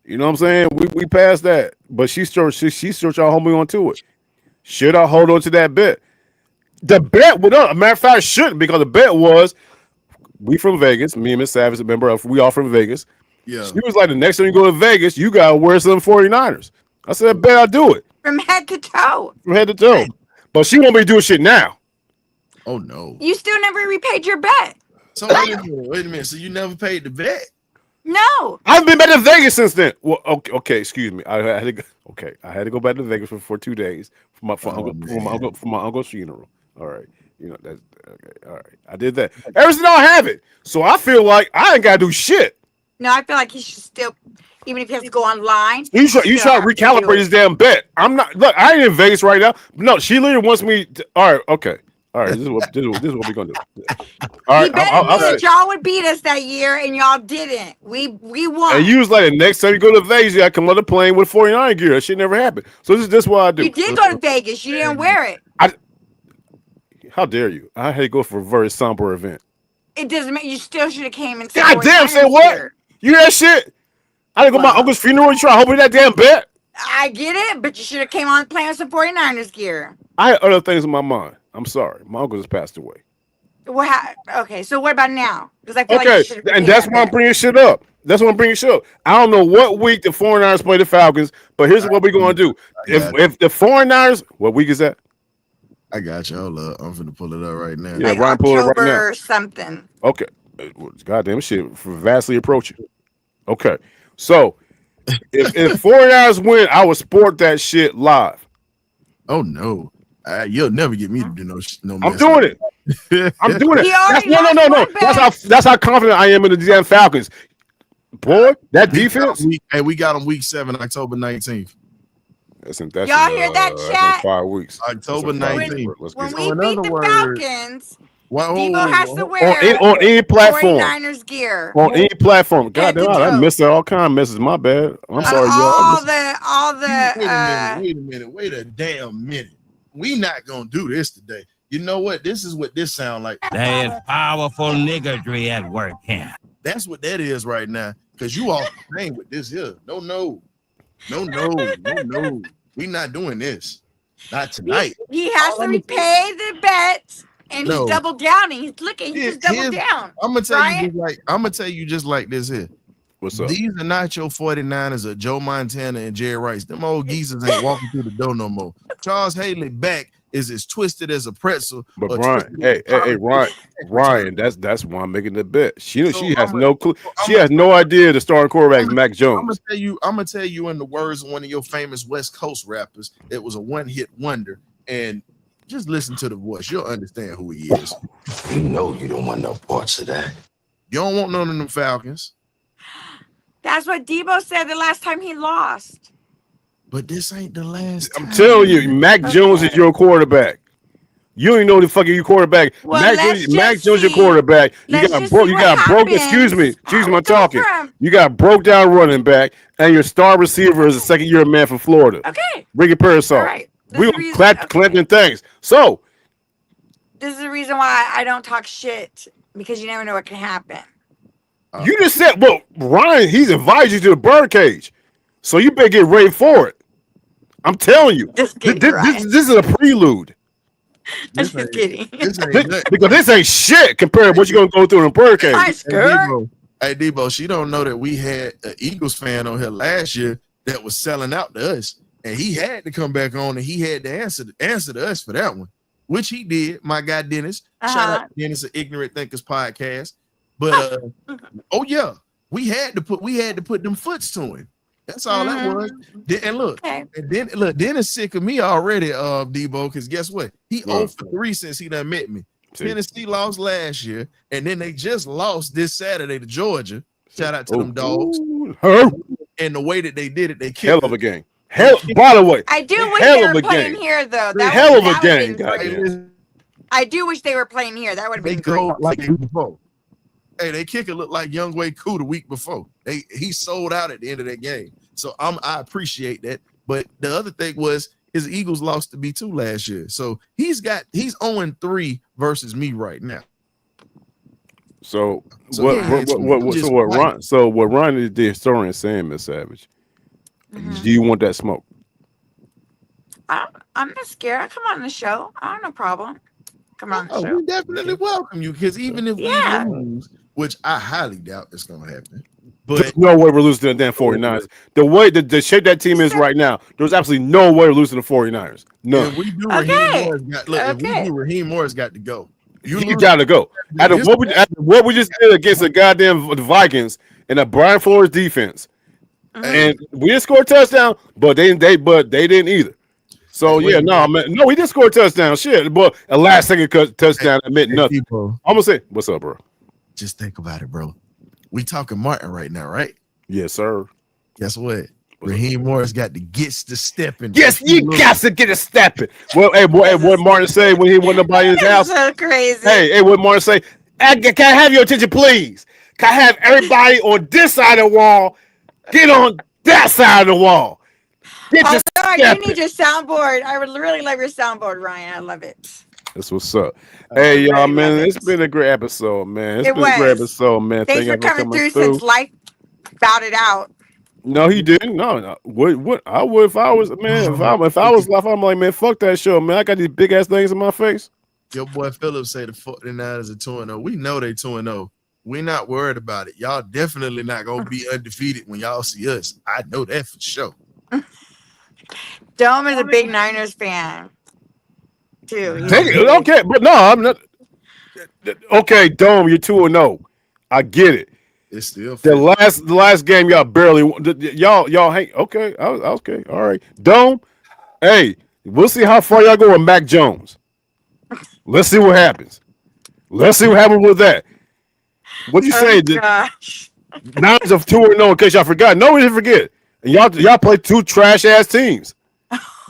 S1: You know what I'm saying? We passed that. But she still trying to hold me onto it. Should I hold on to that bet? The bet would not. A matter of fact, I shouldn't, because the bet was we from Vegas. Me and Miss Savage, remember, we all from Vegas.
S5: Yeah.
S1: She was like, the next time you go to Vegas, you gotta wear some 49ers. I said, I bet I'll do it.
S2: From head to toe.
S1: From head to toe. But she won't be doing shit now.
S5: Oh no.
S2: You still never repaid your bet.
S5: So wait a minute. So you never paid the bet?
S2: No.
S1: I've been back to Vegas since then. Well, okay, excuse me. I had to go back to Vegas for 2 days for my uncle's funeral. All right. You know, that's okay. All right. I did that. Everything don't have it. So I feel like I ain't gotta do shit.
S2: No, I feel like he should still, even if he has to go online.
S1: You try
S2: still
S1: to
S2: have to do
S1: recalibrate
S2: it.
S1: his damn bet. I'm not look, I ain't in Vegas right now. No, she literally wants me to, all right, okay. All right, this is what we're gonna do. All
S2: He
S1: right,
S2: betted
S1: I'll
S2: me
S1: say
S2: that y'all would beat us that year, and y'all didn't. We won.
S1: and you was like the next time you go to Vegas, I come on the plane with 49 gear. That shit never happened. So this is what I do.
S2: You did go to Vegas. You didn't wear it.
S1: How dare you? I had to go for a very somber event.
S2: It doesn't matter. You still should have came and
S1: God damn, say what? You hear that shit? I didn't go to my uncle's funeral and try to hope that damn bet.
S2: I get it, but you should have came on playing with some 49ers gear.
S1: I had other things in my mind. I'm sorry. My uncle just passed away.
S2: Okay, so what about now? Because I feel like
S1: Okay,
S2: you should have
S1: and that's why I'm bringing shit up. That's what I'm bringing shit up. I don't know what week the 49ers play the Falcons, but here's what we're going to do. If the 49ers, what week is that?
S5: I got you. Hold up. I'm finna pull it up right now.
S1: Yeah,
S2: like
S1: Ryan, pull it right now.
S2: October something.
S1: Okay. Goddamn shit, vastly approaching. Okay. So, if 49ers win, I will sport that shit live.
S5: Oh, no. You'll never get me to do no
S1: I'm doing it. I'm doing it.
S2: He already
S1: No.
S2: lost one bet.
S1: That's how confident I am in the damn Falcons. Boy, that defense.
S5: We got them week 7, October 19th.
S1: That's
S2: Y'all hear that,
S1: that's
S2: chat?
S1: in 5 weeks.
S5: October
S1: That's in 5
S5: 19th.
S1: weeks. Let's
S2: When
S1: get
S2: we
S5: So in
S2: beat
S5: other
S2: the
S5: words-
S2: Falcons,
S5: Wow.
S2: Debo has to wear
S1: on any platform.
S2: 49ers gear.
S1: On any platform. God damn, I
S2: joke.
S1: missed all kind of messes. My bad. I'm sorry, y'all.
S5: Wait a damn minute. We not gonna do this today. You know what? This is what this sound like.
S7: There is powerful niggardry at work here.
S5: That's what that is right now. Because you all playing with this here. No. We not doing this. Not tonight.
S2: He has to repay the bets, and
S5: No.
S2: he's double downing. He's looking. He's just double down.
S5: I'm gonna tell
S2: Brian?
S5: you just like this here.
S1: What's up?
S5: These are not your 49ers or Joe Montana and Jerry Rice. Them old geezers ain't walking through the door no more. Charles Haley back is as twisted as a pretzel.
S1: But
S5: or
S1: Brian,
S5: twisted as a
S1: Ryan, that's why I'm making the bet. She
S5: So
S1: has
S5: I'ma-
S1: no clue.
S5: I'ma-
S1: She has no idea the starting quarterback is Mac
S5: I'm
S1: Jones.
S5: gonna tell you in the words of one of your famous West Coast rappers, it was a one-hit wonder. And just listen to the voice. You'll understand who he is.
S6: You know you don't want no parts of that.
S5: You don't want none of them Falcons.
S2: That's what Debo said the last time he lost.
S5: But this ain't the last
S1: I'm telling you, Mac Jones is your quarterback. You don't even know the fucking your quarterback.
S2: Well,
S1: Mac Jones your quarterback. You got broke. Excuse me, I'm talking. You got broke down running back, and your star receiver is a second-year man from Florida.
S2: Okay.
S1: Ricky Parasol.
S2: All right.
S1: We gonna clap Clinton things. So
S2: This is the reason why I don't talk shit, because you never know what can happen.
S1: you just said, well, Ryan, he's invited you to the birdcage, so you better get ready for it. I'm telling you,
S2: Just kidding,
S1: this is a prelude.
S2: I'm just kidding.
S1: Because this ain't shit compared to what you're gonna go through in the birdcage.
S2: Hi, skirt.
S5: Hey, Debo, she don't know that we had an Eagles fan on here last year that was selling out to us, and he had to come back on, and he had to answer to us for that one, which he did. My guy Dennis, shout out to Dennis of Ignorant Thinkers podcast. But oh yeah, we had to put them foots to him. That's all that was. And look, and then look, Dennis sick of me already, Debo, because guess what? He 0 for 3 since he done met me. Tennessee lost last year, and then they just lost this Saturday to Georgia. Shout out to them dogs. And the way that they did it, they killed
S1: hell of a game. By the way,
S2: I do wish they were playing here, though.
S1: Hell of a game.
S2: I do wish they were playing here. That would have been great.
S5: Like before. Hey, they kicker looked like Young Wei Koo the week before. He sold out at the end of that game. So I appreciate that. But the other thing was his Eagles lost to B2 last year. So he's 0-3 versus me right now.
S1: So what Ron is the historian saying, Miss Savage? Do you want that smoke?
S2: I'm not scared. Come on the show. I don't have no problem. Come on the show.
S5: We definitely welcome you, because even if we lose, which I highly doubt it's gonna happen. But
S1: there's no way we're losing to the damn 49ers. The way the shape that team is right now, there's absolutely no way we're losing to the 49ers. None.
S5: If we do, if we do, Raheem Morris got to go.
S1: You gotta go. After what we just did against the goddamn Vikings and the Brian Flores defense, and we didn't score a touchdown, but they didn't either. So
S5: Wait
S1: yeah,
S5: a
S1: no, man, no, he did score a touchdown. Shit, but a last second touchdown that meant nothing.
S5: People,
S1: I'm gonna say, what's up, bro?
S5: just think about it, bro. We talking Martin right now, right?
S1: Yes, sir.
S5: Guess what?
S1: What's up?
S5: Raheem Morris got the gets to stepping.
S1: Yes, you got to get a stepping. Well, hey, boy, hey, what Martin say when he wasn't nobody in his house?
S2: So crazy.
S1: Hey, what Martin say? Can I have your attention, please? Can I have everybody on this side of the wall get on that side of the wall? Get your
S2: Although you
S1: stepping.
S2: need your soundboard. I would really love your soundboard, Ryan. I love it.
S1: That's what's up. Hey, y'all,
S2: really
S1: man,
S2: love
S1: it's
S2: it.
S1: been a great episode, man. It's
S2: It
S1: been a great
S2: was.
S1: episode, man.
S2: Thanks for
S1: Thank you
S2: coming through since life bowed it out.
S1: No, he didn't. No. What? I would if I was man. If I was live, I'm like, man, fuck that show, man. I got these big ass things in my face.
S5: Your boy Phillips say the 49ers are 2-0. We know they 2-0. We're not worried about it. Y'all definitely not gonna be undefeated when y'all see us. I know that for sure.
S2: Dome is a big Niners fan, too.
S1: Take it, okay, but no, I'm not. Okay, Dome, you're 2-0. I get it.
S5: It's still
S1: The last game y'all barely y'all hang okay. Okay, all right. Dome, hey, we'll see how far y'all go with Mac Jones. Let's see what happens. Let's see what happens with that. What you say?
S2: Gosh.
S1: Niners of 2-0 in case y'all forgot. No, we didn't forget. And y'all play two trash ass teams.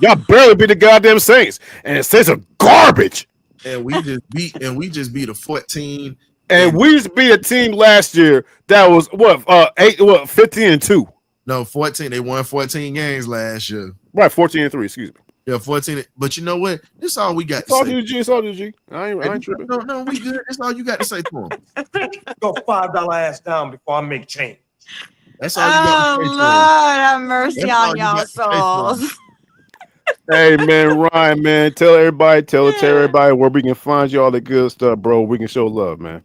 S1: Y'all barely beat the goddamn Saints, and the Saints are garbage.
S5: And we just beat a 14.
S1: And we just beat a team last year that was 15-2.
S5: No, 14. They won 14 games last year.
S1: Right, 14-3. Excuse me.
S5: Yeah, 14. But you know what? This all we got
S1: It's
S5: to
S1: all
S5: say.
S1: DG. It's all DG. I ain't tripping.
S5: No, we good. That's all you got to say to him.
S6: Go $5 ass down before I make change.
S5: That's all you got
S2: Oh,
S5: to say
S2: Lord,
S5: to him.
S2: have mercy
S5: That's all
S2: on
S5: you
S2: y'all
S5: got to say to him.
S2: souls.
S1: Hey man, Ryan, man, tell everybody where we can find you, all the good stuff, bro. We can show love, man.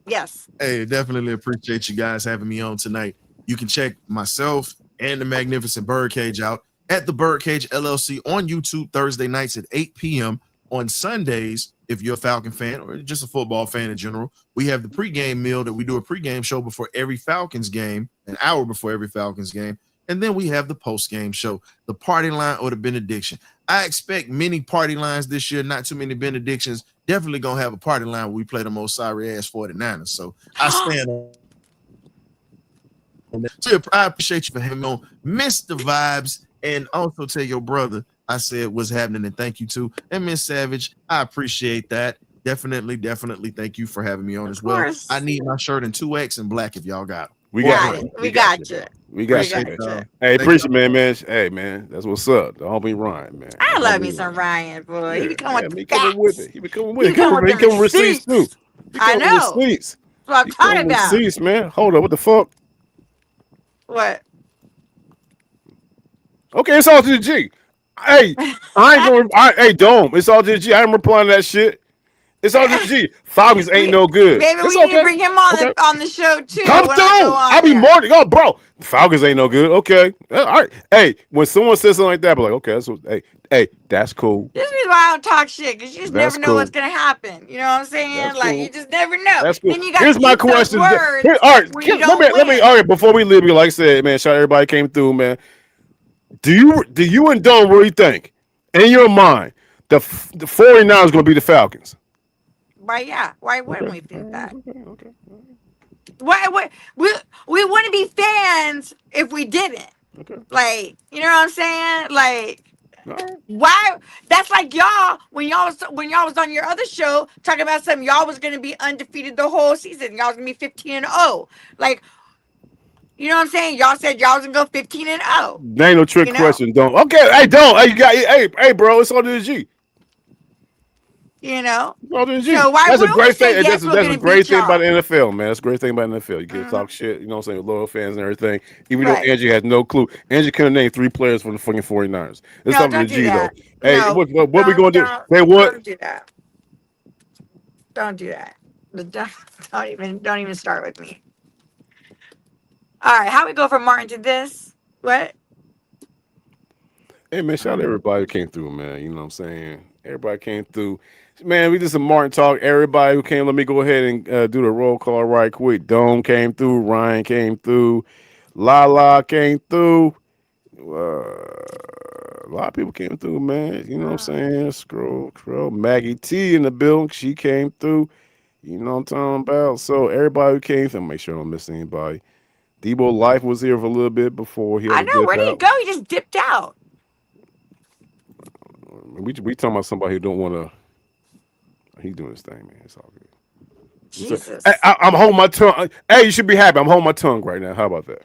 S2: Yes.
S5: Hey, definitely appreciate you guys having me on tonight. You can check myself and the Magnificent Birdcage out at the Birdcage LLC on YouTube Thursday nights at 8 p.m. On Sundays, if you're a Falcon fan or just a football fan in general, we have the pregame meal that we do a pregame show before every Falcons game, an hour before every Falcons game. And then we have the post-game show, the party line or the benediction. I expect many party lines this year, not too many benedictions. Definitely going to have a party line where we play the most sorry-ass 49ers. So I stand on that. So I appreciate you for having me on. Miss the vibes. And also tell your brother I said what's happening and thank you too. And Miss Savage, I appreciate that. Definitely thank you for having me on as well.
S2: course.
S5: I need my shirt in 2X and black if y'all got it.
S1: We
S2: Got
S1: got
S2: it. We got you.
S1: We got
S2: We
S1: you.
S2: got
S1: man.
S2: you.
S1: Hey,
S5: Thank
S1: appreciate man. Hey man, that's what's up. The homie Ryan, man.
S2: I
S1: The
S2: love
S1: homie
S2: me some Ryan, boy. He be coming with the
S1: he coming with
S2: facts.
S1: it. He be coming with it.
S2: He come with
S1: He
S2: the
S1: coming with receipts too.
S2: receipts.
S1: He
S2: I
S1: coming with
S2: know.
S1: receipts.
S2: That's what I'm
S1: He
S2: talking
S1: coming with
S2: about.
S1: receipts, man. Hold up, what the fuck?
S2: What?
S1: Okay, it's all to the G. Hey, hey, Dome, it's all to the G. I ain't replying to that shit. It's all to the G. Falcons ain't no good.
S2: Maybe
S1: It's
S2: we need
S1: okay.
S2: to bring him on
S1: Okay.
S2: on the show too.
S1: Come
S2: when
S1: through.
S2: I go on
S1: I'll be
S2: there.
S1: more. Oh, bro, Falcons ain't no good. Okay, all right. Hey, when someone says something like that, be like, okay, that's what. Hey, that's cool.
S2: This is why I don't talk shit, because you just
S1: That's
S2: never know what's
S1: cool.
S2: gonna happen. You know what I'm saying?
S1: That's
S2: Like
S1: cool.
S2: you just never know.
S1: That's cool.
S2: Then you got
S1: Here's
S2: to
S1: my
S2: eat those
S1: question.
S2: words
S1: Here, all right,
S2: when you
S1: let
S2: don't
S1: me.
S2: win.
S1: All right, before we leave, like I said, man, shout out everybody came through, man. Do you and Dome really think, in your mind, the 49ers going to be the Falcons?
S2: But yeah, why wouldn't we think that?
S1: Okay.
S2: Why we wouldn't be fans if we didn't.
S1: Okay.
S2: Like, you know what I'm saying? Like,
S1: All right.
S2: why? That's like y'all when y'all was on your other show talking about something. Y'all was gonna be undefeated the whole season. Y'all was gonna be 15-0. Like, you know what I'm saying? Y'all said y'all was gonna go 15-0.
S1: There ain't no trick
S2: You know?
S1: question, Dome. Okay, hey, Dome. Hey, you got, hey, bro, it's all to the G.
S2: You know?
S1: It's all to the G.
S2: So why
S1: That's a
S2: wouldn't we
S1: great
S2: say
S1: thing.
S2: yes,
S1: That's
S2: we're
S1: a
S2: gonna
S1: great
S2: beat
S1: thing
S2: y'all?
S1: about the NFL, man. That's a great thing about the NFL. You get to talk shit, you know what I'm saying, loyal fans and everything. Even
S2: Right.
S1: though Angie has no clue. Angie couldn't name 3 players for the fucking 49ers. It's
S2: No,
S1: something to
S2: don't
S1: the
S2: do
S1: G,
S2: that.
S1: though. Hey,
S2: No,
S1: what we
S2: don't-
S1: going to do?
S2: don't-
S1: Say what?
S2: Don't do that. Don't do that. Don't even start with me. All right, how we go from Martin to this? What?
S1: Hey, man, shout out to everybody who came through, man. You know what I'm saying? Everybody came through. Man, we did some Martin talk. Everybody who came, let me go ahead and do the roll call right quick. Dome came through. Ryan came through. Lala came through. lot of people came through, man. You know what I'm saying? Scroll. Maggie T in the building. She came through. You know what I'm talking about? So everybody who came through, make sure I don't miss anybody. Debo Life was here for a little bit before he had
S2: I
S1: to
S2: know.
S1: dip
S2: Where did he
S1: out.
S2: go? He just dipped out.
S1: We talking about somebody who don't want to. He's doing his thing, man. It's all good.
S2: Jesus.
S1: I'm holding my tongue. Hey, you should be happy. I'm holding my tongue right now. How about that?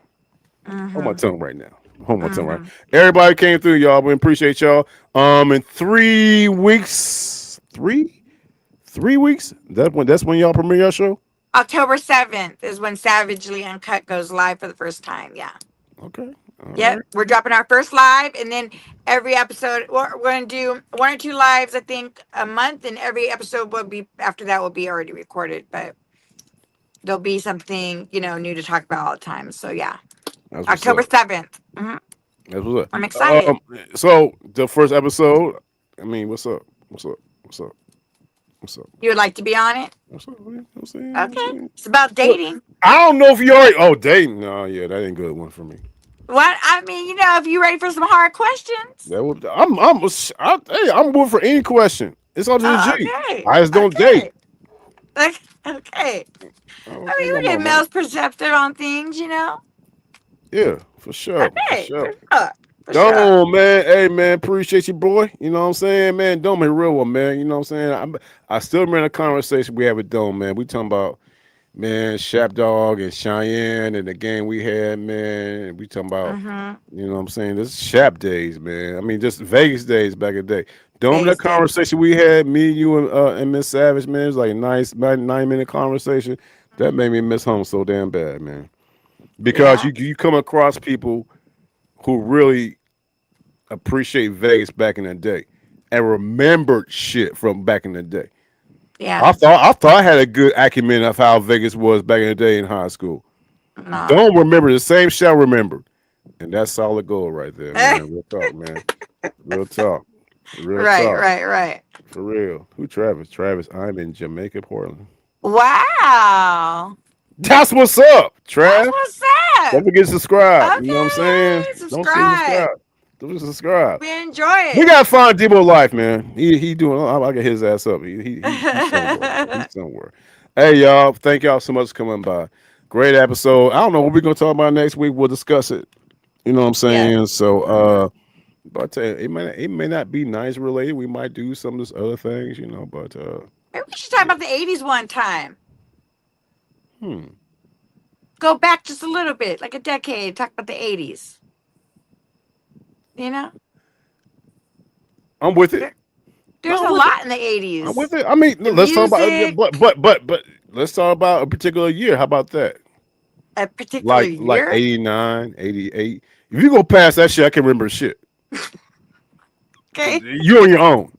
S1: Hold my
S2: Mm-hmm.
S1: tongue right now. Hold my tongue right.
S2: Mm-hmm.
S1: Everybody came through, y'all. We appreciate y'all. In 3 weeks, 3 weeks. That's when y'all premiere your show.
S2: October 7th is when Savagely Uncut goes live for the first time. Yeah.
S1: Okay. All
S2: Yep.
S1: right.
S2: We're dropping our first live, and then every episode, we're going to do 1 or 2 lives, I think, a month, and every episode will be, after that, will be already recorded, but there'll be something, new to talk about all the time. So, yeah.
S1: That's what's
S2: October
S1: up.
S2: 7th. Mm-hmm.
S1: That's what's
S2: I'm
S1: up.
S2: excited.
S1: So the first episode. I mean, what's up? What's up? What's up? What's up?
S2: You would like to be on it?
S1: What's up? Man? I'm saying.
S2: Okay. It's about
S1: Look,
S2: dating.
S1: I don't know if you already. Oh, dating. No, yeah, that ain't a good one for me.
S2: What? I mean, if you're ready for some hard questions.
S1: That would. Hey, I'm good for any question. It's all to the
S2: Oh,
S1: G.
S2: okay.
S1: I just don't date.
S2: Okay. Okay.
S1: I don't
S2: I
S1: think
S2: mean,
S1: I'm
S2: we get
S1: on
S2: Mel's perceptive on things,
S1: Yeah, for sure. For
S2: Okay.
S1: sure.
S2: For sure.
S1: Dome, man. Hey, man. Appreciate you, boy. You know what I'm saying, man? Dome a real one, man. You know what I'm saying? I still remember the conversation we had with Dome, man. We talking about, man, Shap Dog and Cheyenne and the game we had, man. We talking about,
S2: Mm-hmm.
S1: you know what I'm saying? This is Shap days, man. I mean, just Vegas days back in the day. Dome, that
S2: Vegas days.
S1: conversation we had, me, you, and Miss Savage, man, it was like a nice, about 9-minute conversation. That made me miss home so damn bad, man. Because
S2: Yeah.
S1: you come across people who really appreciate Vegas back in the day and remembered shit from back in the day.
S2: Yeah.
S1: I thought I had a good acumen of how Vegas was back in the day in high school.
S2: No.
S1: Don't remember the same shit I remembered. And that's solid gold right there, man. Real talk, man. Real talk. Real
S2: Right,
S1: talk.
S2: right.
S1: For real. Who Travis? Travis, I'm in Jamaica, Portland.
S2: Wow.
S1: That's what's up, Trav.
S2: That's what's
S1: Don't
S2: up.
S1: forget to subscribe. You know what I'm saying?
S2: Okay.
S1: Don't forget to
S2: Subscribe.
S1: Don't subscribe.
S2: We enjoy it.
S1: We gotta find Debo Life, man. He doing. I get his ass up. He's somewhere. He's somewhere. Hey y'all, thank y'all so much for coming by. Great episode. I don't know what we're gonna talk about next week. We'll discuss it. You know what I'm saying?
S2: Yeah.
S1: So but I tell you, it may not be nice related. We might do some of those other things, but
S2: Maybe we should talk about the 80s one time.
S1: hmm.
S2: Go back just a little bit, like a decade. Talk about the 80s.
S1: I'm with it.
S2: There's
S1: I'm
S2: a
S1: with
S2: lot in the 80s.
S1: I'm with it. I mean,
S2: The
S1: let's talk about
S2: music.
S1: but let's talk about a particular year. How about that?
S2: A particular
S1: Like
S2: year.
S1: 89, 88. If you go past that shit, I can remember shit.
S2: Okay.
S1: You're on your own.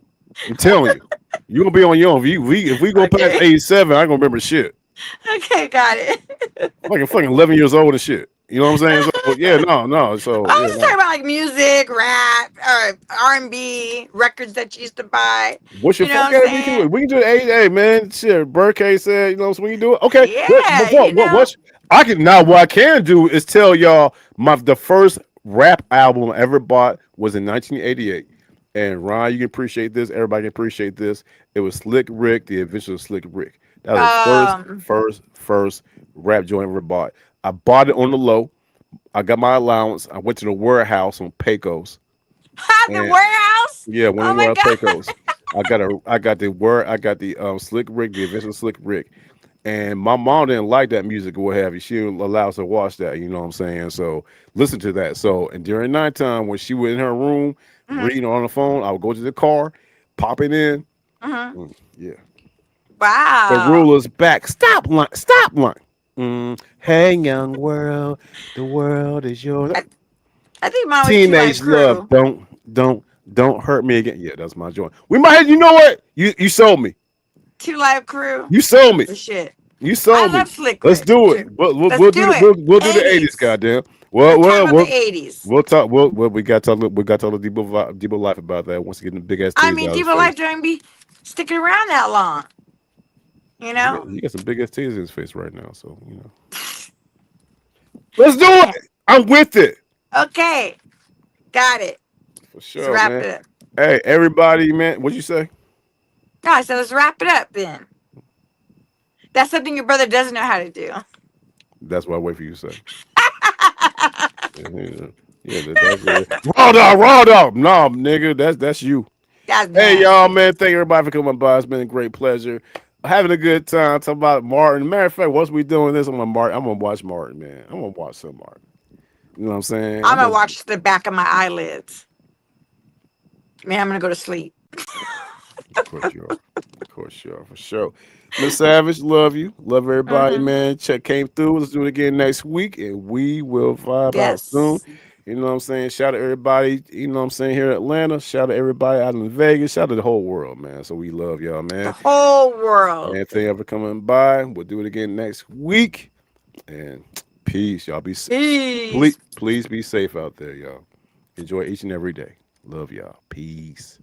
S1: I'm telling you. You're gonna be on your own. If we go past
S2: Okay.
S1: 87, I ain't gonna remember shit.
S2: Okay, got it.
S1: Like I'm fucking 11 years old and shit. You know what I'm saying? So yeah, no. So
S2: I
S1: yeah,
S2: was just talking about like music, rap, R&B, records that you used to buy.
S1: What's your
S2: You know
S1: fuck?
S2: what I'm
S1: Yeah,
S2: saying?
S1: we can do the 88, man. Shit, Birdcage said, so we can do it. Okay.
S2: Yeah,
S1: What I can now what I can do is tell y'all the first rap album I ever bought was in 1988. And Ron, you can appreciate this. Everybody can appreciate this. It was Slick Rick, the Adventures of Slick Rick. That was the first rap joint I ever bought. I bought it on the low. I got my allowance. I went to the warehouse on Pecos.
S2: The warehouse?
S1: Yeah, when
S2: Oh
S1: we
S2: my
S1: were at
S2: God.
S1: Pecos. I got the Slick Rick, the Adventures of Slick Rick. And my mom didn't like that music or what have you. She didn't allow us to watch that, you know what I'm saying? So listen to that. So and during nighttime when she was in her room reading on the phone, I would go to the car, pop it in. Yeah.
S2: Wow.
S1: The ruler's back. Stop line. Stop line. Hey young world, the world is yours.
S2: I think mine was
S1: Teenage
S2: 2 Live
S1: love.
S2: Crew.
S1: Don't hurt me again. Yeah, that's my joint. We might. You know what? You sold me.
S2: 2 Live Crew.
S1: You sold me.
S2: Oh, shit.
S1: You sold
S2: I
S1: me.
S2: love Slick
S1: Let's
S2: Rick,
S1: do it.
S2: too.
S1: We'll do the 80s. Goddamn.
S2: Let's talk about the 80s.
S1: We'll talk. Well, we got to talk. We got to talk to Debo Life about that. Once again, the big ass.
S2: I mean, Diva Life don't be sticking around that long. You know?
S1: He got some big ass tears in his face right now. So Let's do it. I'm with it.
S2: Okay. Got it.
S1: For
S2: Let's
S1: sure,
S2: wrap
S1: man.
S2: it up.
S1: Hey, everybody, man. What'd you say?
S2: No, I said let's wrap it up then. That's something your brother doesn't know how to do.
S1: That's what I wait for you to say. Yeah, that's it. Raw dog. No, nigga, that's you.
S2: That's
S1: Hey,
S2: nasty.
S1: y'all, man. Thank everybody for coming by. It's been a great pleasure. Having a good time. Talking about Martin. Matter of fact, once we doing this, I'm gonna watch Martin, man. I'm gonna watch some Martin. You know what I'm saying?
S2: I'm gonna watch the back of my eyelids. Man, I'm gonna go to sleep.
S1: Of course you are. Of course you are, for sure. Miss Savage, love you. Love everybody, man. Check came through. Let's do it again next week, and we will vibe out soon.
S2: Yes.
S1: You know what I'm saying? Shout out to everybody, you know what I'm saying, here in Atlanta. Shout out to everybody out in Vegas. Shout out to the whole world, man. So we love y'all,
S2: The
S1: man.
S2: whole world.
S1: And thank you for coming by. We'll do it again next week. And peace. Y'all be safe.
S2: Peace.
S1: Please be safe out there, y'all. Enjoy each and every day. Love y'all. Peace.